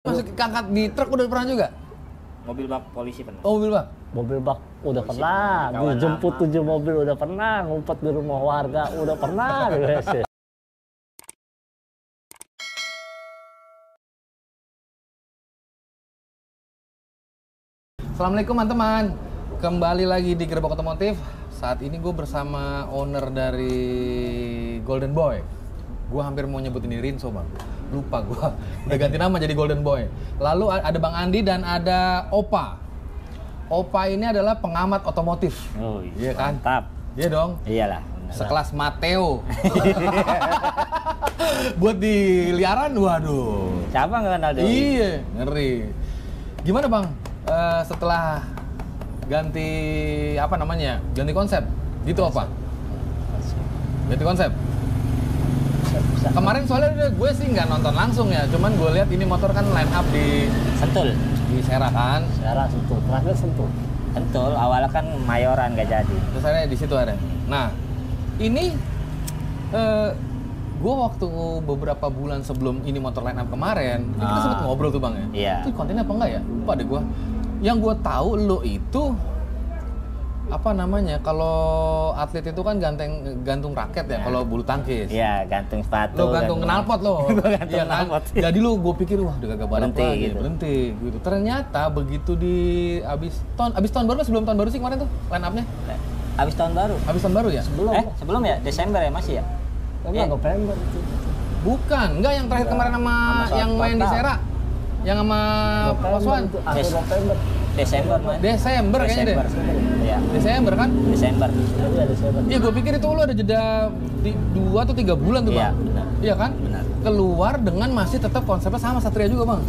Masuk keangkat di truk udah pernah juga? Mobil bak polisi pernah. Oh, mobil bak? Mobil bak udah pernah, dijemput 7 mobil udah pernah, ngumpet di rumah warga udah pernah di WC. Assalamualaikum teman-teman, kembali lagi di Gerbong Otomotif. Saat ini gue bersama owner dari Golden Boy. Gue hampir mau nyebut ini Rinso bang, lupa gue. Udah ganti nama jadi Golden Boy. Lalu ada Bang Andi dan ada Opa. Opa ini adalah pengamat otomotif. Oh iya kan? Mantap. Iya dong. Iyalah. Sekelas Mateo. Buat di liaran, waduh. Siapa nggak kenal dia? Iya, ngeri. Gimana bang? Setelah ganti apa namanya? Ganti konsep, gitu apa? Ganti konsep. Kemarin soalnya gue sih nggak nonton langsung ya, cuman gue lihat ini motor kan line up di Sentul. di Sera kan. Sera Sentul, terakhir Sentul. Sentul, awalnya kan Mayoran nggak jadi. Terus ada di situ ada. Nah, ini gue waktu beberapa bulan sebelum ini motor line up kemarin, ini kita sempat ngobrol tuh bang ya. Iya. Itu kontennya apa enggak ya? Lupa deh gue. Yang gue tahu lo itu apa namanya? Kalau atlet itu kan gantung raket ya. Kalau bulu tangkis. Iya, gantung sepatu. Lo gantung knalpot lo. Gantung Iya kan? knalpot. Jadi lo gue pikir wah udah gak balap Berhenti, lagi, gitu. berhenti gitu. Ternyata begitu di abis tahun baru sebelum tahun baru sih kemarin tuh line up-nya. Habis tahun baru. Abis tahun baru ya? Sebelum ya? Desember ya masih ya? Enggak, November itu. Bukan, enggak yang terakhir kemarin sama yang main di Sera. Yang sama Oswan. Itu akhir November. Desember mas. Desember kayaknya deh. Iya. Desember kan? Desember. Iya, Desember. Iya, gue pikir itu lo ada jeda 2 atau 3 bulan tuh, Iya, Bang. benar. Iya kan? Benar. Keluar dengan masih tetap konsepnya sama Satria juga, Bang.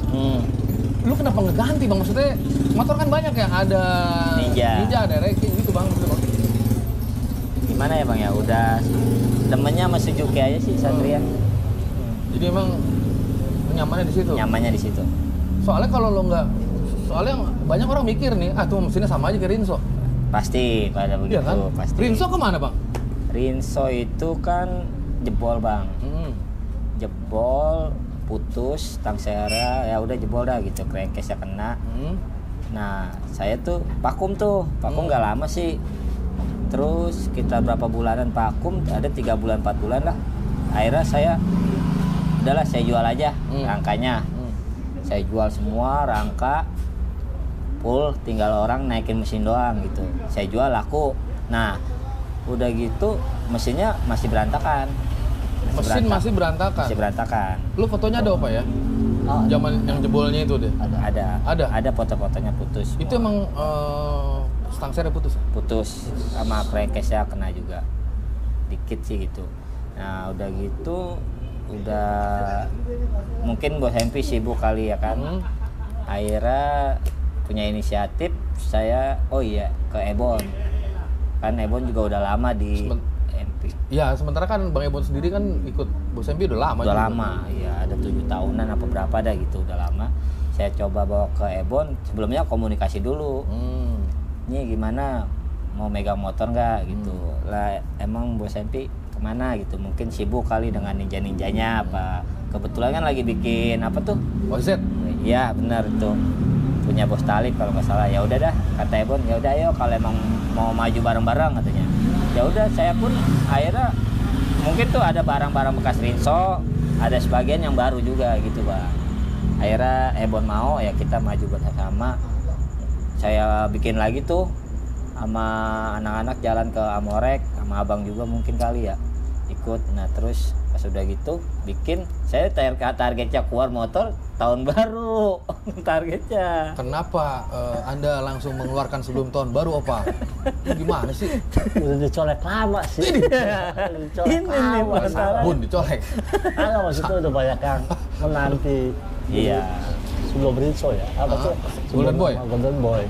Lu kenapa ngeganti, Bang? Maksudnya motor kan banyak ya, ada Ninja, ada Racing gitu, Bang. Maksudnya, Bang. Gimana ya bang ya? Udah temennya sama Suzuki aja sih Satria. Jadi emang nyamannya di situ. Nyamannya di situ. Soalnya kalau lo nggak, soalnya banyak orang mikir nih, ah tuh mesinnya sama aja kayak Rinso. Pasti pada begitu. Iya kan? Pasti. Rinso kemana, Bang? Rinso itu kan jebol bang. Jebol, putus, tang Sera, ya udah jebol dah gitu, crankcase-nya kena. Nah, saya tuh vakum nggak lama sih. Terus kita berapa bulanan vakum, ada 3 bulan 4 bulan lah. Akhirnya udahlah saya jual aja rangkanya. Saya jual semua rangka, full, tinggal orang naikin mesin doang gitu. Saya jual laku. Nah, udah gitu mesinnya masih berantakan. Mesin masih berantakan. Masih berantakan. Lu fotonya ada apa ya? Zaman yang jebolnya itu deh. Ada foto-fotonya putus. Itu emang stang sernya putus? Putus sama crankcase-nya kena juga. Dikit sih gitu. Nah, udah gitu mungkin Bos Hempi sibuk kali ya kan. Akhirnya punya inisiatif saya ke Ebon. Kan Ebon juga udah lama di Hempi. Ya, sementara kan Bang Ebon sendiri kan ikut Bos Hempi udah lama. Udah lama, ya ada 7 tahunan apa berapa dah gitu, udah lama. Saya coba bawa ke Ebon, sebelumnya komunikasi dulu. Ini gimana, mau megang motor nggak gitu. Lah emang Bos Hempi kemana gitu, mungkin sibuk kali dengan ninja-ninjanya apa. Kebetulan kan lagi bikin apa tuh? OZ? Iya benar itu, punya Bos Talib kalau nggak salah. Ya udah dah, kata Ebon, ya udah ayo kalau emang mau maju bareng-bareng katanya. Ya udah, saya pun akhirnya mungkin tuh ada barang-barang bekas Rinso, ada sebagian yang baru juga gitu bang. Akhirnya Ebon mau, ya kita maju bersama. Saya bikin lagi tuh sama anak-anak jalan ke Amorek, sama abang juga mungkin kali ya ikut. Nah terus pas udah gitu bikin, saya targetnya keluar motor tahun baru. Targetnya. Kenapa Anda langsung mengeluarkan sebelum tahun baru, Opa? Gimana sih? Udah dicolek lama sih. Ini nih masalah. Bun dicolek. Ada maksudnya udah banyak yang menanti. Iya. Sebelum Rinso ya. Apa tuh? Golden Boy. Golden Boy.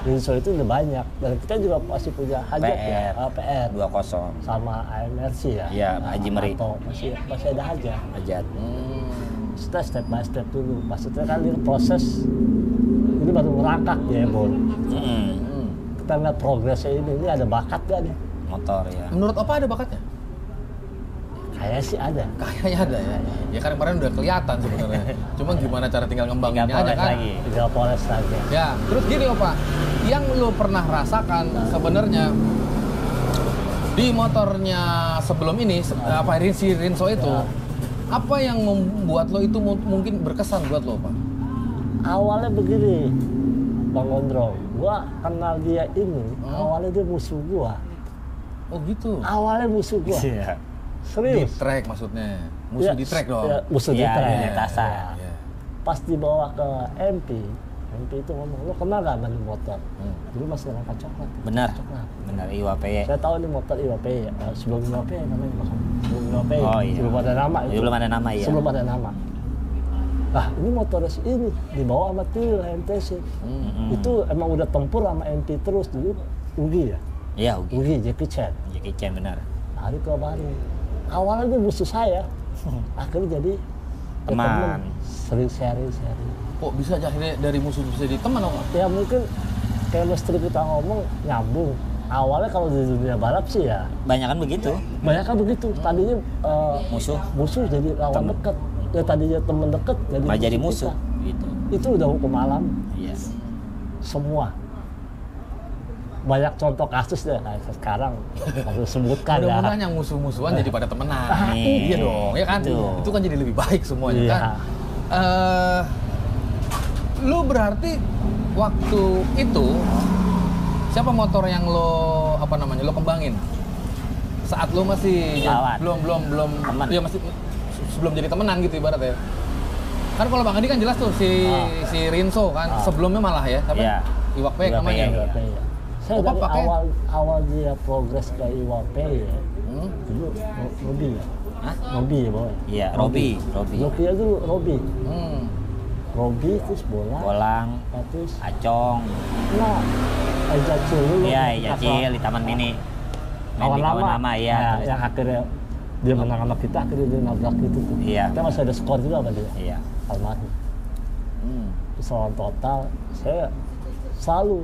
Rinso itu udah banyak, dan kita juga pasti punya hajat ya, PR 20 sama AMRC ya. Iya, Haji Meri. Masih ada Hajat. Step by step dulu. Maksudnya kan ini proses, ini baru merangkak ya, Bon. Kita lihat progresnya ini ada bakat gak nih? Motor ya. Menurut Opa ada bakatnya? Kayaknya sih ada. Kayaknya ada ya. Ya kan kemarin udah kelihatan sebenarnya. Cuma gimana cara tinggal ngembanginnya Tinggal aja poles kan. lagi. Tinggal poles lagi. Ya, terus gini Opa, yang lu pernah rasakan sebenarnya di motornya sebelum ini, apa si Rinso itu, Ya. apa yang membuat lo itu mungkin berkesan buat lo, Pak? Awalnya begini, Bang Gondrong, gua kenal dia ini, awalnya dia musuh gua. Oh gitu. Awalnya musuh gua. Iya. Di Serius. track maksudnya, musuh Ya, di track dong. ya, musuh di Iya, track. iya, Tasa. Ya. Pas dibawa ke MP itu ngomong, lo kenal gak sama ini motor? Dulu masih rangka coklat. Benar. Coklat. Benar IWPY. Saya tahu ini motor IWPY, sebelum IWPY namanya Bang. Sebelum IWPY, Oh, iya. sebelum ada nama itu. Belum ada nama ya. Sebelum ada nama. Nah, ini motor ini dibawa sama Tio MTC. Itu emang udah tempur sama MP terus dulu. Ugi ya? Iya, Ugi. Ugi, Jackie Chan. Jackie Chan benar. Hari ke Bali. Awalnya dia musuh saya. Akhirnya jadi Teman. Sering sharing. Kok bisa akhirnya dari musuh bisa jadi teman, Om? Ya mungkin chemistry kita ngomong nyambung. Awalnya kalau di dunia balap sih ya Banyak kan begitu. banyak kan begitu. Tadinya Musuh jadi lawan deket. Ya tadinya temen deket malah jadi musuh kita. gitu. Itu udah hukum alam Iya. semua. Banyak contoh kasus deh kayak sekarang harus sebutkan ya. Mudah-mudahan yang musuh-musuhan jadi pada temenan. Nih. Iya dong, ya kan? Itu. Itu kan jadi lebih baik semuanya Iya. kan? Lu berarti waktu itu siapa motor yang lo kembangin? Saat lo masih Lawan. belum Teman. ya masih sebelum jadi temenan gitu ibaratnya. Kan kalau Bang Andi kan jelas tuh si Rinso kan sebelumnya malah ya, tapi Iya. Iwak P Iwak P, namanya. iya. Saya Opa dari pakai? awal dia progres ke IWP ya. Dulu Robi ya. Hah? Robi ya bawah. Iya, Robi. Jokinya dulu Robi. Hmm. Robi terus Bolang, terus Acong. nah Ejacil dulu. Iya, Ijacil di Taman Mini. Main di kawan lama ya. Nah, terus- yang akhirnya dia menang sama kita, akhirnya dia nabrak itu tuh. Iya. Kita masih ada skor juga sama dia. Iya. Almarhum. Hmm. Terus lawan total, saya selalu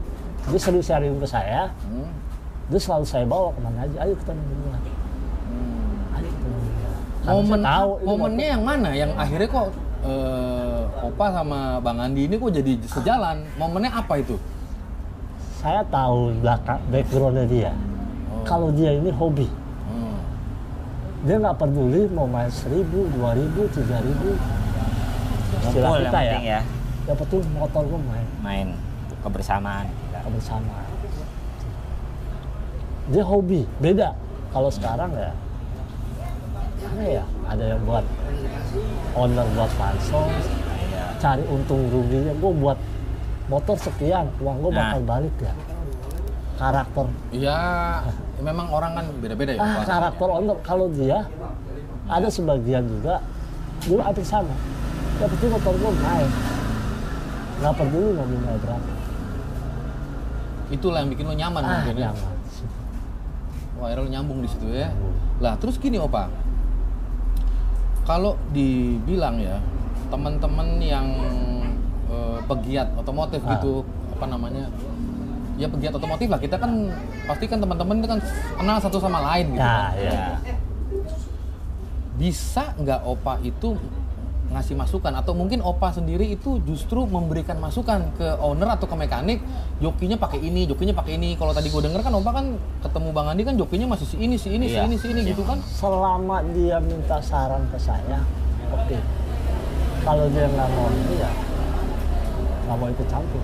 dia sering sharing ke saya. Dia selalu saya bawa kemana aja, ayo kita main bola. Ayo kita main bola. Karena saya tahu ini Momennya yang mana yang akhirnya kok Opa sama Bang Andi ini kok jadi sejalan? Momennya apa itu? saya tahu backgroundnya dia. Kalau dia ini hobi, dia nggak peduli mau main 1.000, 2.000, 3.000. Istilah Ngumpul yang kita penting ya. Yang penting motor gue Main kebersamaan. bersama. Dia hobi, beda. Kalau sekarang ya, mana ya? Ada yang buat owner buat pansos, cari untung ruginya. Gue buat motor sekian, uang gue bakal balik ya. Karakter, Ya, memang orang kan beda-beda ya. Pak. karakter owner. Kalau dia ada sebagian juga, dulu hampir sama. Yang penting motor gue main, nggak peduli mobilnya berapa. Itulah yang bikin lo nyaman mungkin ya. Nyaman. Wah, akhirnya lo nyambung di situ ya. Lah, terus gini Opa. Kalau dibilang ya, teman-teman yang pegiat otomotif gitu, apa namanya? Ya pegiat otomotif lah. Kita kan pasti kan teman-teman itu kan kenal satu sama lain gitu. Ya, kan. ya. Bisa nggak Opa itu ngasih masukan atau mungkin Opa sendiri itu justru memberikan masukan ke owner atau ke mekanik, jokinya pakai ini, jokinya pakai ini. Kalau tadi gue denger kan Opa kan ketemu Bang Andi kan jokinya masih si ini Iya. gitu kan. Selama dia minta saran ke saya, oke. Kalau dia nggak mau itu ya nggak mau ikut campur,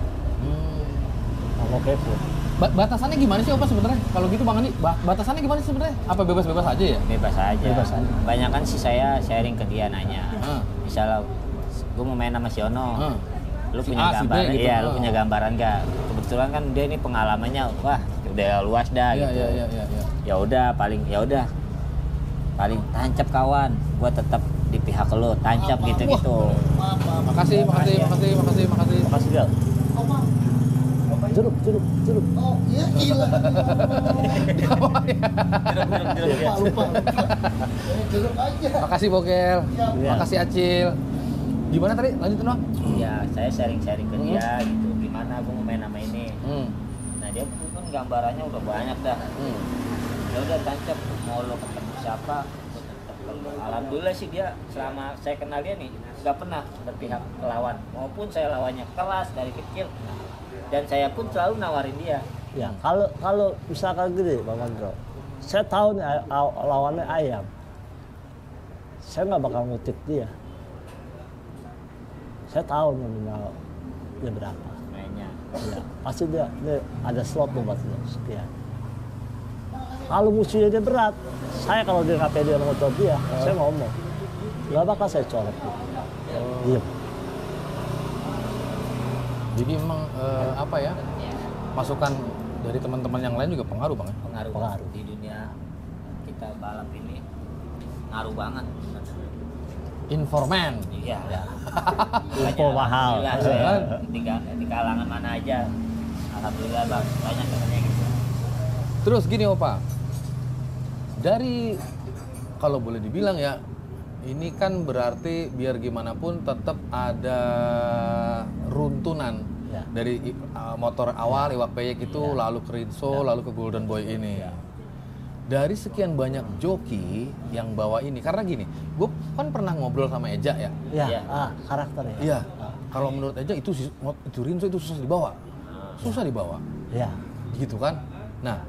nggak mau kepo. Batasannya gimana sih Opa sebenarnya? Kalau gitu Bang Andi, batasannya gimana sih sebenarnya? Apa bebas-bebas aja ya? Bebas aja. Bebas aja. Banyak kan sih saya sharing ke dia nanya. Misalnya gue mau main sama si Ono. Lu Si punya A, si B gambaran, gitu. iya, lu punya gambaran nggak? Kebetulan kan dia ini pengalamannya, wah udah luas dah Iya, gitu. iya. Ya udah paling tancap kawan, gua tetap di pihak lu, tancap gitu-gitu. Makasih. Makasih Gal. Jeruk. Oh iya gila. Lupa. Jeruk aja. Makasih Bokel. Iya. Makasih Acil. Gimana tadi? Lanjutin Bang. Ya saya sharing-sharing ke dia gitu, gimana gua mau main sama ini. Nah dia kan gambarannya udah banyak dah. Ya udah tancap, mau lo ketemu siapa, gua tetap Alhamdulillah sih dia selama saya kenal dia nih nggak pernah berpihak ke lawan, maupun saya lawannya kelas dari kecil, dan saya pun selalu nawarin dia. Ya, kalau misalkan gini Bang Andro, saya tahu nih lawannya ayam, saya nggak bakal ngutip dia. Saya tahu nominal dia berapa. Mainnya. Ya, pasti dia ada slot buat dia sekian. Kalau musuhnya dia berat, saya kalau dia nggak pede ngotot dia, saya ngomong, nggak bakal saya colok. Diem. Jadi emang apa ya, masukan dari teman-teman yang lain juga pengaruh Bang ya? Pengaruh di dunia kita balap ini ngaruh banget. Informan. Iya. Info mahal. Alhamdulillah, saya di kalangan mana aja, alhamdulillah Bang, banyak temennya gitu. Terus gini Opa, dari kalau boleh dibilang ya, ini kan berarti biar gimana pun tetap ada runtunan Ya. dari motor awal Iwak Peyek itu, lalu ke Rinso, lalu ke Golden Boy ini. Dari sekian banyak joki yang bawa ini, karena gini, gue kan pernah ngobrol sama Eja ya. Ya, Iya. karakternya. Iya. Kalau menurut Eja itu Rinso itu susah dibawa, susah dibawa, Ya. gitu kan. Nah,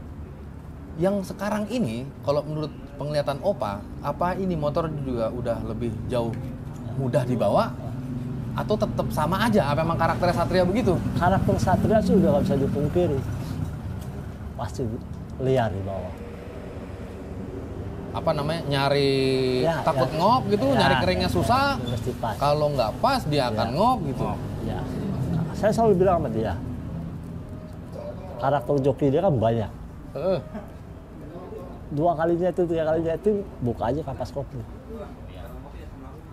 yang sekarang ini, kalau menurut penglihatan Opa, apa ini motor juga udah lebih jauh mudah dibawa, atau tetap sama aja? Apa memang karakternya Satria begitu? Karakter Satria sih udah nggak bisa dipungkiri, pasti liar di bawah. Apa namanya, nyari Ya, takut ya. ngop gitu, Ya, nyari keringnya susah. Mesti pas. Kalau nggak pas dia akan ngop gitu. Ya. Saya selalu bilang sama dia, karakter joki dia kan banyak. Heeh. 2 kalinya itu, 3 kalinya itu buka aja kampas kopling.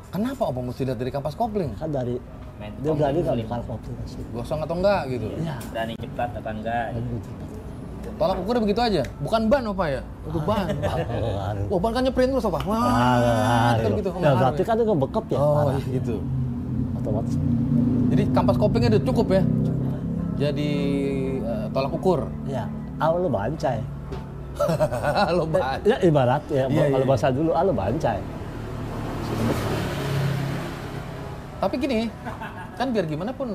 Kenapa Opa mesti lihat dari kampas kopling? Kan dari Main dia berani nggak kopling. buka kopling sih. Gosong atau enggak gitu? Iya. Berani cepat apa enggak? Tolak ukurnya begitu aja? Bukan ban Opa ya? Itu ban. Wah, ban kan nyeprin terus Opa. Wah, kan gitu. Ya berarti kan dia ngebekep ya. Oh, parah. gitu. Otomatis. Jadi kampas koplingnya udah cukup ya? Jadi tolak ukur. Ya, lo bancai. Lo ban. Ya ibarat ya, Iya, kalau iya. bahasa dulu lo bancai. Tapi gini, kan biar gimana pun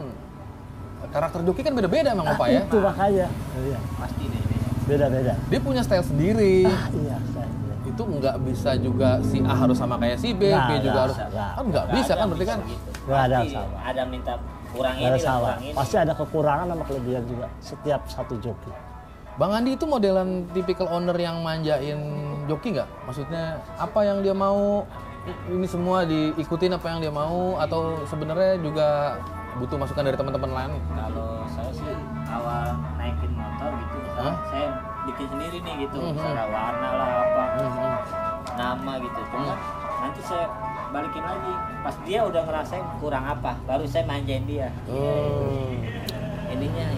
karakter joki kan beda-beda emang Opa ya. Itu makanya. Iya. Pasti deh. Beda-beda. Dia punya style sendiri. Iya, saya. Itu nggak bisa juga si A harus sama kayak si B, Nggak, B juga nggak, harus. nggak. Kan nggak bisa kan berarti kan? Nggak ada Pasti sama. ada minta kurang Nggak ada ini lah, salah. kurang ini. Pasti ada kekurangan sama kelebihan juga setiap satu joki. Bang Andi itu modelan tipikal owner yang manjain joki nggak? Maksudnya apa yang dia mau ini semua diikutin apa yang dia mau, atau sebenarnya juga butuh masukan dari teman-teman lain? Kalau saya sih awal naikin motor gitu, misalnya saya bikin sendiri nih gitu, misalnya warna lah apa, nama gitu. Cuma nanti saya balikin lagi, pas dia udah ngerasain kurang apa, baru saya manjain dia. Ininya.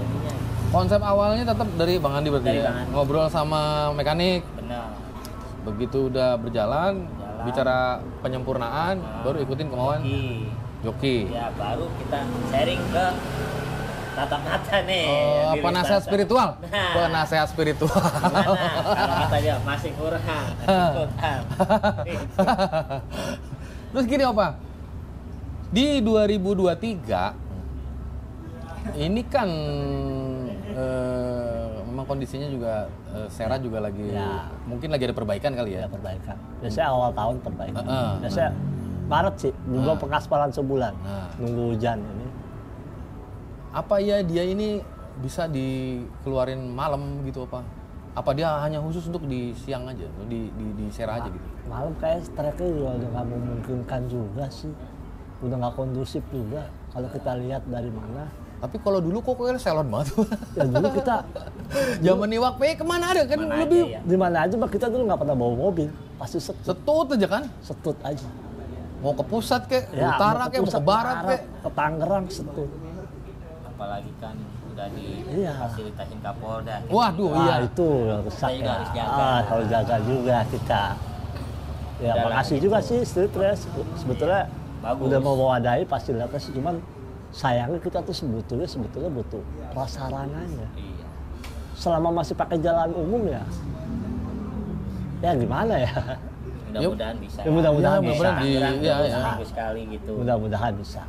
Konsep awalnya tetap dari Bang Andi berarti Dari ya? Bang Andi. Ngobrol sama mekanik, Benar. begitu udah berjalan, bicara penyempurnaan, baru ikutin kemauan joki. Ya baru kita sharing ke tatap mata nih. Oh, Diri penasehat tatap. spiritual. Nah. Penasehat spiritual. Gimana? Kalau kata dia masih kurang. Terus gini Opa, di 2023 ini kan memang kondisinya juga Sera juga lagi Ya. mungkin lagi ada perbaikan kali ya. Ya perbaikan. Biasanya awal tahun perbaikan. Heeh. Biasanya Maret sih, belum pengaspalan sebulan. Nah. Nunggu hujan ini. Apa ya dia ini bisa dikeluarin malam gitu apa? Apa dia hanya khusus untuk di siang aja, di Sera aja gitu? Malam kayak tracknya juga udah nggak memungkinkan juga sih. Udah nggak kondusif juga kalau kita lihat dari mana. Tapi kalau dulu kok kayaknya selon banget. Ya dulu kita Zaman Iwak Peyek kemana ada kan Kemana lebih aja, ya. di mana aja mah kita dulu nggak pernah bawa mobil, pasti setut aja kan? setut aja. Mau ke pusat kek, Ya, utara kek, mau ke pusat, barat kek. ke Tangerang setut. Apalagi kan udah Iya. difasilitasin Kapolda. Waduh, Wah, iya. itu yang rusak Kita juga ya. harus jaga. Kalau jaga juga kita. Ya Jalan makasih itu. juga sih Street Race. Sebetulnya Bagus. udah mau mewadahi pasti lihat sih, cuman sayangnya kita tuh sebetulnya butuh prasarananya. Iya. Selama masih pakai jalan umum ya gimana ya? Mudah-mudahan bisa. Ya, mudah-mudahan Ya, bisa. mudah-mudahan Iya, iya. seminggu sekali gitu. Mudah-mudahan bisa.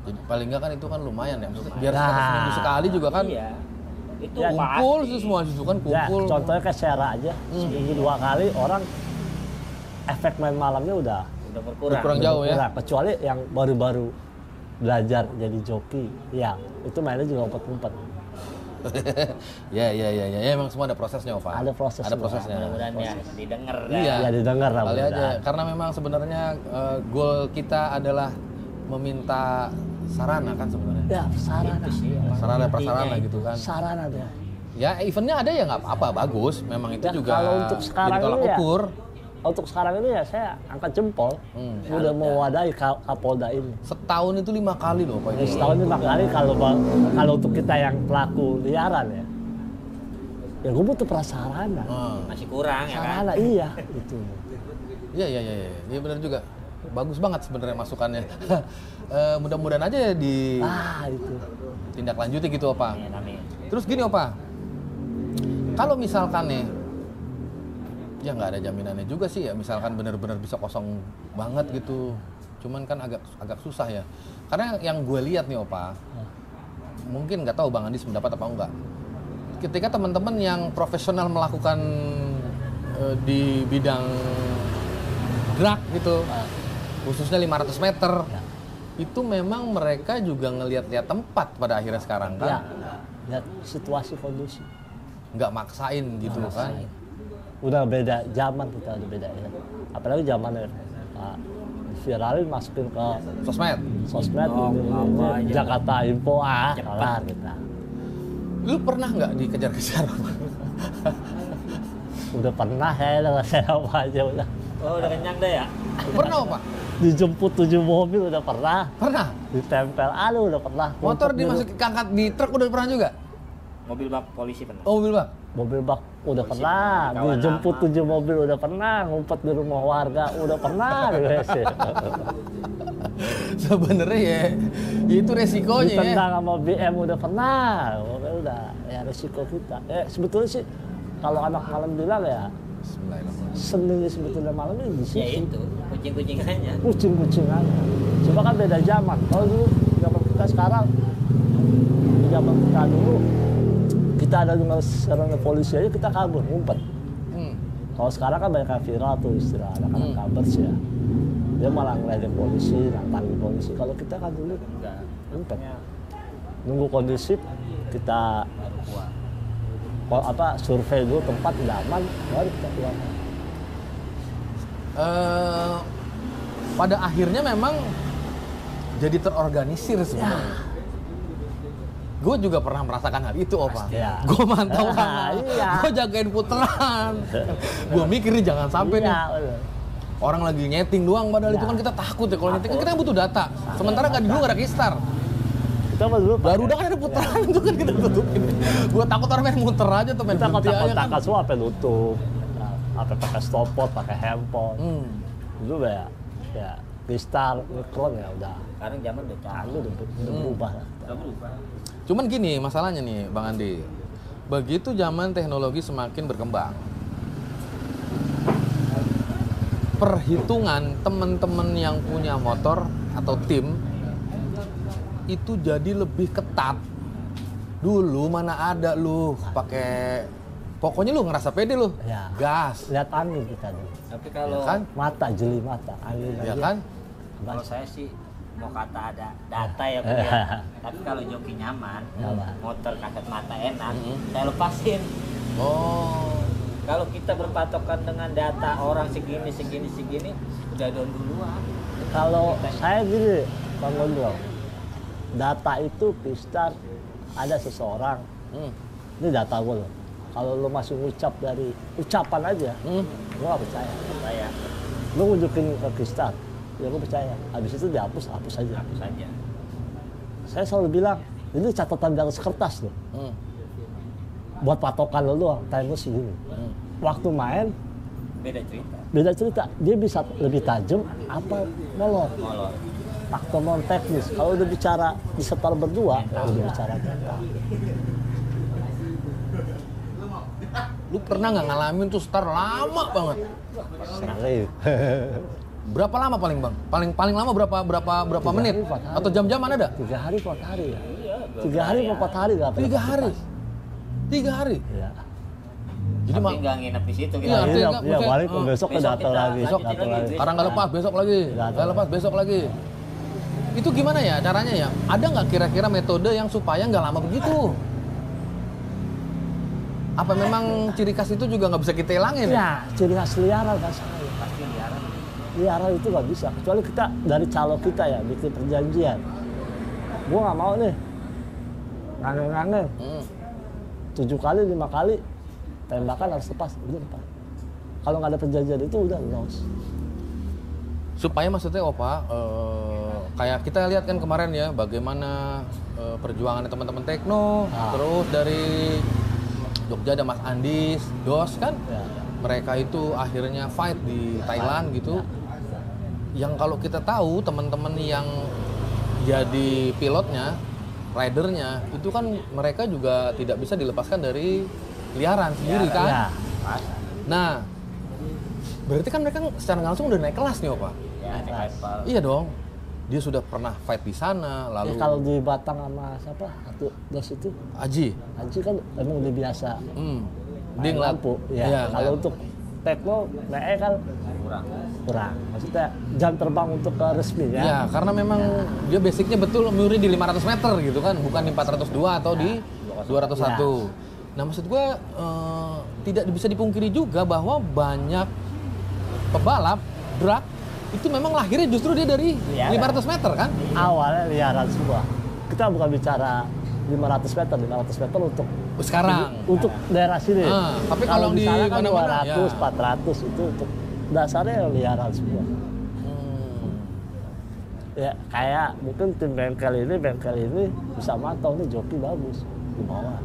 Jadi paling nggak kan itu kan lumayan ya. Maksudnya biar Nah. seminggu sekali juga kan Iya. Itu Ya, kumpul pasti. sih semua itu kan Ya, kumpul. contohnya kayak Sera aja, seminggu 2 kali orang efek main malamnya udah Udah berkurang. Berkurang jauh ya. berkurang. Kecuali yang baru-baru belajar jadi joki, ya itu mainnya juga umpet-umpet. Ya emang semua ada prosesnya, Ova. Ada prosesnya. Ada prosesnya. Mudah-mudahan ya didengar. Iya. Ya didengar lah Kali aja. mudah-mudahan. Karena memang sebenarnya goal kita adalah meminta sarana kan sebenarnya. Ya, sarana. Sarana prasarana gitu kan. Sarana deh. Ya eventnya ada ya nggak apa-apa, bagus. Memang itu Ya, juga kalau untuk sekarang jadi tolak ini ya, ukur. Untuk sekarang ini ya saya angkat jempol. Udah mewadahi Kapolda ini. Setahun itu 5 kali loh Pak. Ya, setahun 5 kali kalau untuk kita yang pelaku liaran ya. Ya gue butuh prasarana. Masih kurang ya kan. Sarana iya itu. Iya. Iya benar juga. Bagus banget sebenarnya masukannya. Mudah-mudahan aja di Itu. tindak lanjuti gitu, Opa. Amin. Terus gini, Opa. Kalau misalkan nih ya nggak ada jaminannya juga sih ya, misalkan benar-benar bisa kosong banget gitu. Cuman kan agak susah ya. Karena yang gue lihat nih, Opa. Mungkin nggak tahu Bang Andi pendapat apa enggak. Ketika teman-teman yang profesional melakukan di bidang drag gitu, khususnya 500 meter, itu memang mereka juga ngelihat-lihat tempat pada akhirnya sekarang Ya, kan, lihat situasi kondisi. nggak maksain gitu kan. Udah beda zaman kita udah beda ya. Apalagi zaman viralin masukin ke Sosmed, sosmed apa aja. Jakarta Info kelar kita. lu pernah nggak dikejar-kejar? Udah pernah saya apa aja udah. Oh, udah kenyang deh ya. Pernah, Pak? Dijemput 7 mobil udah pernah. Pernah. Ditempel udah pernah. Motor Ngumpet dimasukin angkat di truk udah pernah juga? Mobil bak polisi pernah. Oh, mobil Bang. mobil bak udah pernah. kawan Dijemput lama. 7 mobil udah pernah. Ngumpet di rumah warga udah pernah. Sebenarnya ya itu resikonya ya. Ditendang sama BM udah pernah. Udah ya resiko kita. Sebetulnya sih kalau anak malam bilang ya Bismillahirrahmanirrahim. seni sebetulnya malam ini di Ya situ. itu, kucing-kucingannya. Kucing aja. Coba kan beda zaman. Kalau dulu zaman kita sekarang, zaman kita dulu kita ada dengan serangga polisi aja kita kabur ngumpet. Kalau sekarang kan banyak yang viral tuh istilah anak-anak kabers ya. Dia malah ngeledek polisi, panggil polisi. Kalau kita kan dulu ngumpet. Nunggu kondusif kita survei dulu tempat udah aman baru kita keluar. Pada akhirnya memang jadi terorganisir sebenarnya. Gue juga pernah merasakan hal itu, Opa. Ya. Gue mantau Iya. gue jagain putaran. Gue mikir nih jangan sampai nih Iya, orang lagi nyeting doang, padahal Ya. itu kan kita takut ya kalau nyeting kan kita butuh data. Sementara nggak dulu nggak ada Kistar. kita mah dulu Baru udah kan ada putaran itu kan kita tutupin. Gue takut orang main muter aja tuh main kita berhenti aja kan. kontak-kontakan semua sampai nutup, sampai pakai stopwatch, pakai handphone. Dulu ya Kristal, Mikron ya udah. Sekarang zaman udah canggih. Udah berubah lah. Udah berubah. Cuman gini masalahnya nih Bang Andi, begitu zaman teknologi semakin berkembang, perhitungan teman-teman yang punya motor atau tim itu jadi lebih ketat. Dulu mana ada lu pakai, pokoknya lu ngerasa pede lu, Ya. gas, Lihat angin kita dulu. Tapi ya kalau kan, Mata, jeli mata, angin ya aja. kan. kalau saya sih mau kata ada data ya Bu ya. Tapi kalau joki nyaman, motor kasat mata enak, saya lepasin. Oh, Kalau kita berpatokan dengan data orang segini, udah down duluan. Kalau saya gini, Bang Gondrong, data itu Kristal ada seseorang, ini data gue loh. Kalau lo masih ngucap dari ucapan aja, gue gak percaya. Saya Lo nunjukin ke Kristal, ya gue percaya. Habis itu dihapus, hapus aja. hapus aja. Saya selalu bilang, ini catatan dari kertas loh. Buat patokan lo doang, time lo segini. Waktu main, Beda cerita. beda cerita. Dia bisa lebih tajam apa molor. Faktor non teknis. Kalau udah bicara disetor berdua, udah bicara kita. Lu pernah nggak ngalamin tuh start lama banget? Sering. Berapa lama paling bang? Paling lama berapa 3 menit? hari, 4 hari. Atau jam-jaman ada? 3 hari 4 hari ya. 3 hari 4 hari nggak pernah 3 hari? 3 hari? Iya. Jadi Tapi nggak nginep di situ Iya, kita. artinya Iya, nggak, iya, maksudnya, balik besok besok datang kita lagi. lanjutin Datang lagi. lagi. sekarang nggak lepas, besok lagi. Datang. Nggak lepas, besok lagi. Itu gimana ya caranya ya? Ada nggak kira-kira metode yang supaya nggak lama begitu? Apa memang ciri khas itu juga nggak bisa kita hilangin ya? Ya, ciri khas liaran kan saya. Pasti liaran. Liaran itu nggak bisa, kecuali kita dari calo kita ya bikin perjanjian. Gua nggak mau nih ngangen-ngangen 7 kali 5 kali tembakan harus lepas, udah lepas. Kalau nggak ada perjanjian itu udah loss. Supaya maksudnya Opa, kayak kita lihat kan kemarin ya bagaimana perjuangan teman-teman Tekno, terus dari Jogja ada Mas Andis, Dos kan, Ya. mereka itu akhirnya fight di Thailand gitu. Yang kalau kita tahu teman-teman yang jadi pilotnya, ridernya, itu kan mereka juga tidak bisa dilepaskan dari liaran sendiri kan. Ya. Nah, berarti kan mereka secara nggak langsung udah naik kelas nih Opa. Ya, naik level. Iya dong. Dia sudah pernah fight di sana, lalu Kalau di Batang sama siapa? Satu Dos itu, Aji. Haji kan emang udah biasa. Dia Main ngeliat lampu. Ya. Iya, Kalau ngeliat. untuk Tekno, naik kan kurang. Maksudnya jam terbang untuk ke resmi ya. Iya, karena memang dia basicnya betul nyuri di 500 meter gitu kan, bukan di 402 atau di 201. Nah maksud gua tidak bisa dipungkiri juga bahwa banyak pebalap drag itu memang lahirnya justru dia dari Liaran. 500 meter kan? Awalnya liaran semua. Kita bukan bicara 500 meter untuk Sekarang. untuk daerah sini. Tapi kalau di sana kan mana-mana, 200, ya. 400 itu untuk dasarnya liaran semua. Ya kayak mungkin tim bengkel ini bisa mantau nih joki bagus di bawah.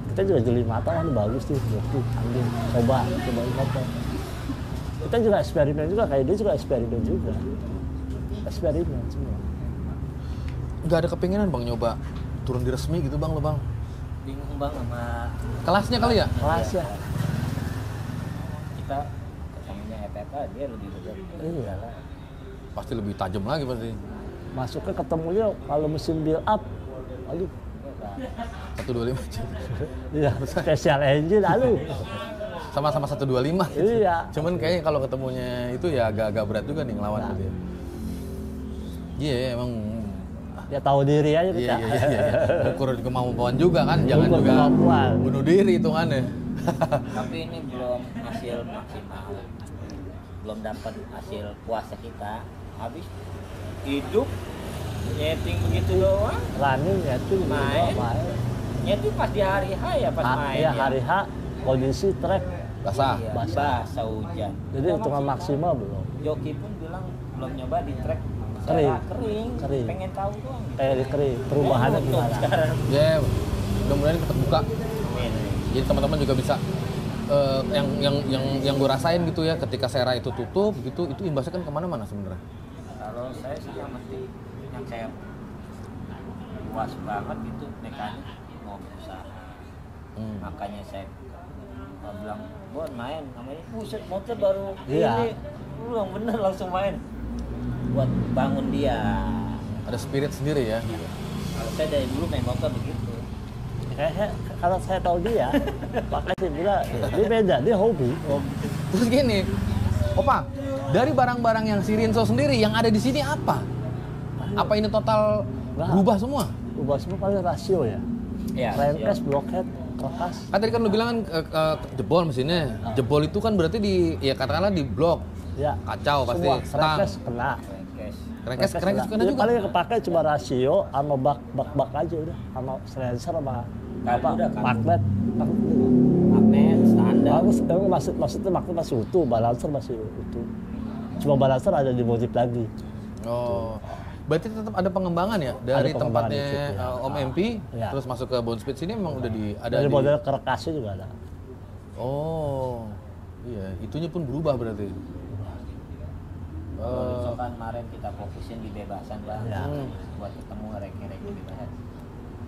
Kita juga jeli mata kan bagus nih joki, ambil coba mantau. Kita juga eksperimen juga kayak dia juga eksperimen semua. Nggak ada kepinginan bang nyoba turun di resmi gitu bang lo bang? Bingung bang sama Kelasnya kali ya? Kelas ya. kita ketemunya FFA dia lebih berat. Iya. Pasti lebih tajam lagi pasti. Masuknya ketemunya kalau mesin build up, aduh, 125 aja. iya special engine, aduh, Sama-sama 125 gitu. iya. Cuman kayaknya kalau ketemunya itu ya agak-agak berat juga nih ngelawan gitu ya. Iya emang. Ya tahu diri aja Iya, kita. iya. Ukur kemampuan juga kan, jangan Ukur juga kemampuan. bunuh diri hitungannya. Tapi ini belum hasil maksimal, belum dapat hasil puasa kita. Habis hidup nyeting begitu doang. Running ya itu Main. main. Nyeting pas di hari H ya pas main Ya hari H kondisi trek, Basah. Iya, basah. basah hujan. jadi Nggak hitungan maksimal belum. Joki pun bilang belum nyoba di trek Kering. kering. Pengen tahu doang. Kayak di kering, perubahannya Nutup gimana? sekarang. Ya, mudah-mudahan cepat buka. Amin. Jadi teman-teman juga bisa yang gue rasain gitu ya, ketika Sera itu tutup gitu, itu imbasnya kan kemana-mana sebenarnya. Kalau saya sih yang mesti yang saya puas banget itu mekanik mau berusaha. Makanya saya bilang, Bon main namanya, buset motor baru Iya. ini, lu yang bener langsung main buat bangun dia. Ada spirit sendiri ya. Kalau saya dari dulu main motor begitu. Kalau saya tahu dia, makanya saya bilang dia beda, dia hobi. Terus gini, Opa, dari barang-barang yang si Rinso sendiri yang ada di sini apa? Apa ini total berubah semua? Ubah semua paling rasio ya. Iya. Crankcase, blockhead, kertas. Kan tadi kan lu bilang kan jebol mesinnya. Jebol itu kan berarti di ya katakanlah di blok. Ya. Kacau pasti. Semua Stang. crankcase kena. Crankcase kena. kena Jadi juga. paling kepake cuma rasio sama bak aja udah, sama silencer sama Kan udah kan. magnet. Magnet standar. Bagus, emang maksudnya magnet masih utuh, balancer masih utuh. Cuma balancer ada dimodif lagi. Oh. Berarti tetap ada pengembangan ya dari Ada pengembangan tempatnya dikit, ya. Om MP Ya. terus masuk ke Bone Speed sini memang udah ada Dari di. model kerekasnya juga ada. Oh. Iya, itunya pun berubah berarti. Kalau misalkan kemarin kita fokusin di bebasan bang, Ya. buat ketemu rek-rek di bebasan.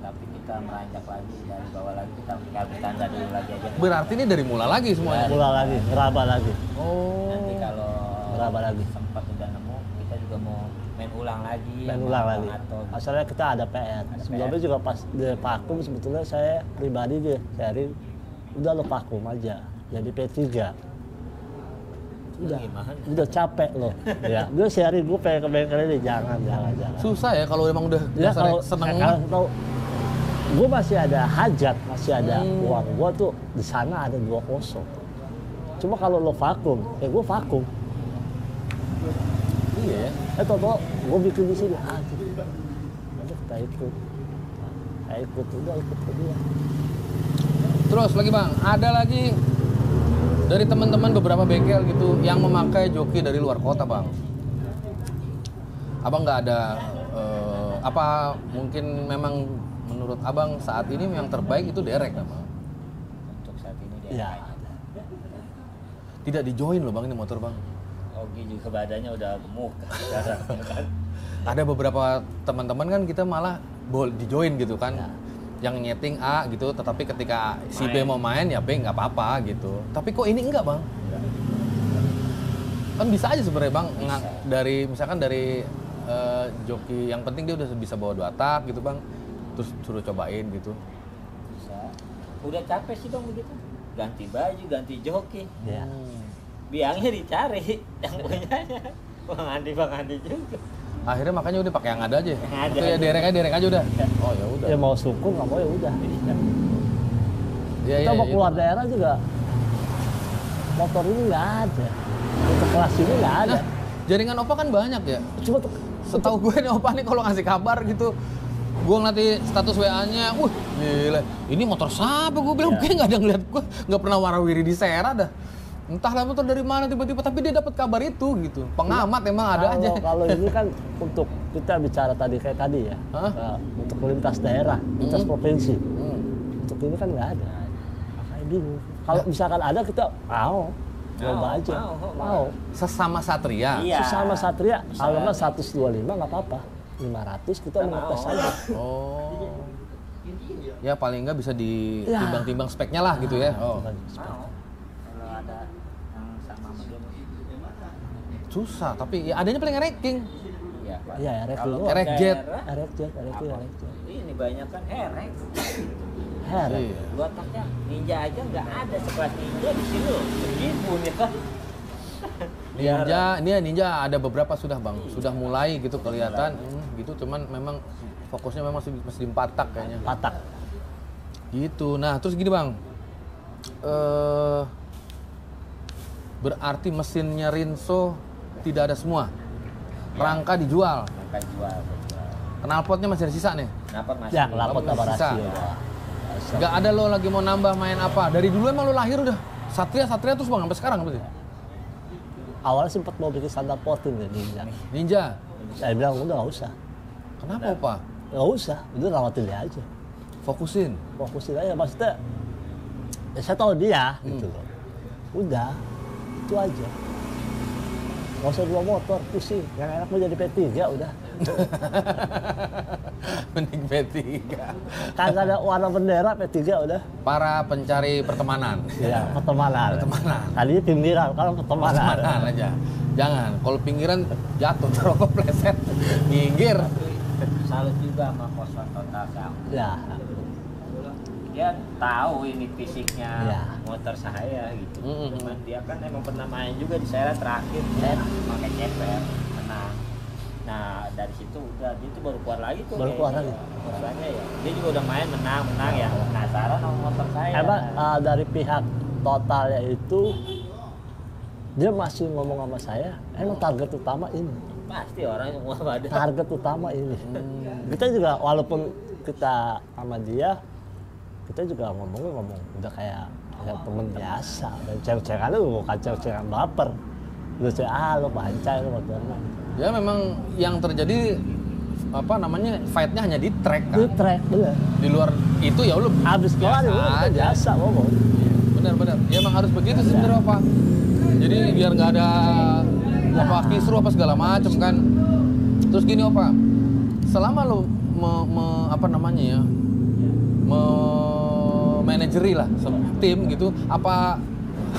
Tapi kita kita meranjak lagi dari bawah lagi, kita bercanda dulu lagi aja. Berarti ini dari mula lagi semuanya. Mulai lagi, ngeraba lagi. Oh. Nanti kalau Berapa lagi? sempat udah nemu, kita juga mau main ulang lagi. Main sama ulang Bang lagi. Ato. Asalnya kita ada PR. Sebelumnya juga pas di vakum sebetulnya saya pribadi dia sharing, udah lo vakum aja. Jadi P3. Udah capek loh. Ya, gue sharing gue pengen ke bengkel ini, jangan. Susah ya kalau emang udah Ya dasarnya kalau seneng. kalau tahu gue masih ada hajat, masih ada uang gue tuh di sana ada 2 kosong. Cuma kalau lo vakum, gue vakum. Iya ya. Tau gue bikin di sini, udah kita ikut. Udah ikut ke dia. Terus lagi Bang, ada lagi dari teman-teman beberapa bengkel gitu yang memakai joki dari luar kota Bang. Abang nggak ada apa mungkin memang menurut Abang saat ini yang terbaik itu derek Bang? Untuk saat ini dia. Iya. Tidak di-join loh Bang ini motor Bang. Ogi juga badannya udah gemuk sekarang kan. Ada beberapa teman-teman kan kita malah di-join gitu kan. Yang nyeting A gitu, tetapi ketika si B mau main ya B nggak apa-apa gitu. Tapi kok ini enggak Bang? Kan bisa aja sebenarnya Bang, dari misalkan dari joki yang penting dia udah bisa bawa 2 tak gitu Bang, terus suruh cobain gitu. Bisa. Udah capek sih Bang begitu. Ganti baju, ganti joki. Ya. Biangnya dicari yang punyanya. Bang Andi juga. Akhirnya makanya udah pakai yang ada aja. Yang ada Itu ya derek aja udah. Oh ya udah. Ya mau syukur nggak mau ya udah. Iya, Kita mau iya, keluar iya. daerah juga motor ini nggak ada. Untuk kelas ini nggak ada. Nah, jaringan Opa kan banyak ya. Cuma Setahu gue nih Opa nih kalau ngasih kabar gitu, gue ngeliat status WA-nya, gila, ini motor siapa? Gue bilang, gue nggak ada ngeliat, gue nggak pernah warawiri di Serra dah. Entahlah motor dari mana tiba-tiba, tapi dia dapat kabar itu gitu. Pengamat emang ada aja. Kalau ini kan untuk kita bicara tadi kayak tadi ya, untuk lintas daerah, lintas provinsi. Untuk ini kan nggak ada. Makanya bingung. Kalau misalkan ada kita coba aja. Mau. Sesama Satria. Iya. Sesama Satria, kalau nggak 125 nggak apa-apa. 500 kita mengetes aja. Oh. Ya paling nggak bisa ditimbang-timbang speknya lah gitu ya. Oh. Mau. Kalau ada yang sama sama dia. Susah, tapi ya adanya paling ranking. Iya, Pak. Iya, RX Kalau dulu. RX Jet. daerah, RX Jet. ini banyak kan RX. Her. Iya. 2 taknya Ninja aja nggak ada sekelas Ninja di sini loh. Segitu nih kan. Ninja ada beberapa sudah Bang, sudah mulai gitu kelihatan gitu, cuman memang fokusnya memang masih di 4 tak kayaknya. Patak. Gitu. Nah, terus gini Bang. Berarti mesinnya Rinso tidak ada semua. Rangka dijual. Maka jual. Knalpotnya masih ada sisa nih. Kenapa masih? Ya, lapot apa Sisa. rasio. Nggak ada lo lagi mau nambah main apa? Dari dulu emang lo lahir udah Satria terus Bang sampai sekarang berarti. Awalnya sempat mau bikin standar potin ya Ninja. Ninja. Saya bilang udah nggak usah. Kenapa Opa? Nggak usah, udah rawatin dia aja. Fokusin. Fokusin aja, maksudnya ya saya tahu dia gitu loh. Udah, itu aja. Nggak usah 2 motor, pusing. Yang enak mau jadi P3 udah. Mending P3. Kagak ada warna bendera P3 udah. Para pencari pertemanan. Ya, pertemanan. Pertemanan. Tadinya pinggiran, kalau pertemanan. Pertemanan aja. Jangan, kalau pinggiran jatuh rokok pleset, minggir. Salut juga sama Koswan Total Sam. Ya, Dia tahu ini fisiknya Iya. motor saya gitu. Mm-mm. Cuman dia kan emang pernah main juga di Serra terakhir. Pakai ceper, menang. Nah dari situ udah dia tuh baru keluar lagi tuh. Baru keluar lagi. Masalahnya ya. Dia juga udah main menang ya. Penasaran sama motor saya. emang dari pihak totalnya itu dia masih ngomong sama saya, emang target utama ini. Pasti orang semua pada. Target utama ini. Kita juga walaupun kita sama dia, kita juga ngomong udah kayak temen biasa. Dan cewek-cewekan lu bukan cewek-cewekan baper. Lu cewek, lu bancai lu motornya. Ya memang yang terjadi apa namanya fightnya hanya di track kan. Itu track, bener. Di luar itu ya lu Abis keluar ya udah kita biasa ngomong. Benar-benar. Ya emang harus begitu sih sebenarnya Pak. Jadi biar nggak ada apa kisruh apa segala macem kan. Terus gini Opa, selama lo apa namanya ya memanajeri lah tim gitu, apa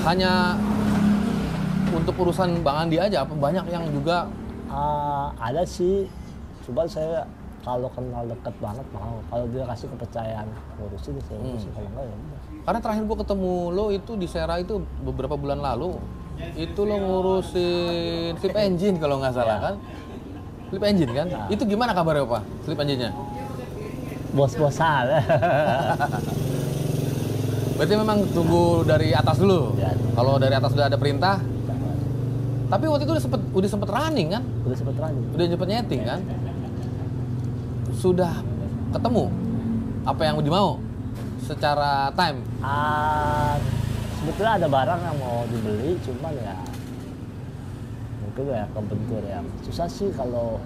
hanya untuk urusan Bang Andi aja, apa banyak yang juga? Ada sih, coba saya kalau kenal dekat banget mau, kalau dia kasih kepercayaan ngurusin saya ngurusin, kalau enggak ya udah. Karena terakhir gua ketemu lo itu di Sera itu beberapa bulan lalu, itu lo ngurusin slip engine kalau nggak salah kan? Slip engine kan? Itu gimana kabarnya Pak? Slip engine-nya? Bos-bosan. Berarti memang tunggu dari atas dulu. Ya. Kalau dari atas sudah ada perintah. Tapi waktu itu udah sempet running kan? Udah sempet running. Udah sempet nyeting kan? Sudah ketemu apa yang dimau secara time? Sebetulnya ada barang yang mau dibeli, cuman ya mungkin ya kebentur ya. Susah sih kalau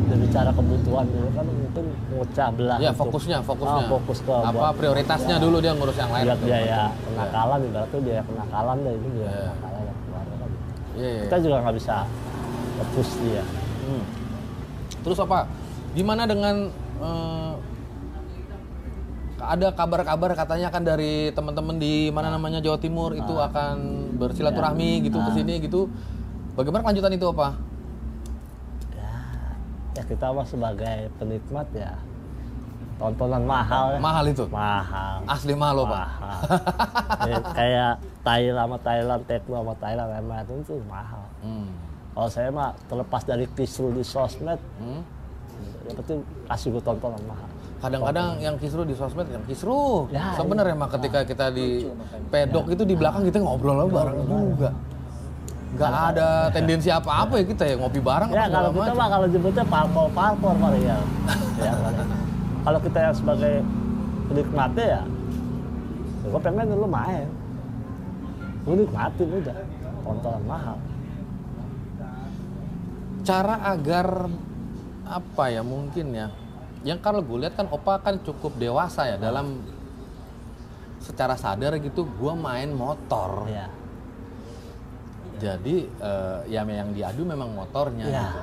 berbicara kebutuhan dulu kan, mungkin ngocah belah. Ya untuk- fokusnya. fokus ke Apa buat- prioritasnya ya, dulu dia ngurus yang lain. Lihat tuh. biaya kenakalan, ibaratnya biaya kenakalan deh, itu biaya Iya. kenakalan yang keluar kan. Iya, iya. Kita juga nggak bisa push dia. Hmm. Terus apa? Gimana dengan ada kabar-kabar katanya kan dari teman-teman di mana namanya Jawa Timur itu akan bersilaturahmi gitu ke sini gitu. Bagaimana kelanjutan itu apa? Ya kita mah sebagai penikmat ya, tontonan mahal ya. Mahal itu. Mahal. Asli mahal loh, Pak. Mahal. Ya, kayak Thailand sama Thailand, Tekno sama Thailand, itu mahal. Hmm. Kalau saya mah terlepas dari kisru di sosmed, Hmm. yang penting kasih gue tontonan mahal. Kadang-kadang yang kisru di sosmed, yang kisru. Ya, Sebenarnya mah ketika kita di pedok itu di belakang kita ngobrol bareng juga. Nggak ada tendensi apa-apa ya kita ya ngopi bareng. Ya apa kalau segala kita macam. mah kalau jemputnya parpor Pak ya. Ya kan. Kalau kita yang sebagai penikmatnya ya gue pengen lu main. Gue nikmatin udah tontonan mahal. Cara agar apa ya mungkin ya, yang kalau gue lihat kan Opa kan cukup dewasa ya dalam secara sadar gitu, gue main motor. Ya. Jadi ya yang diadu memang motornya. Ya. Gitu.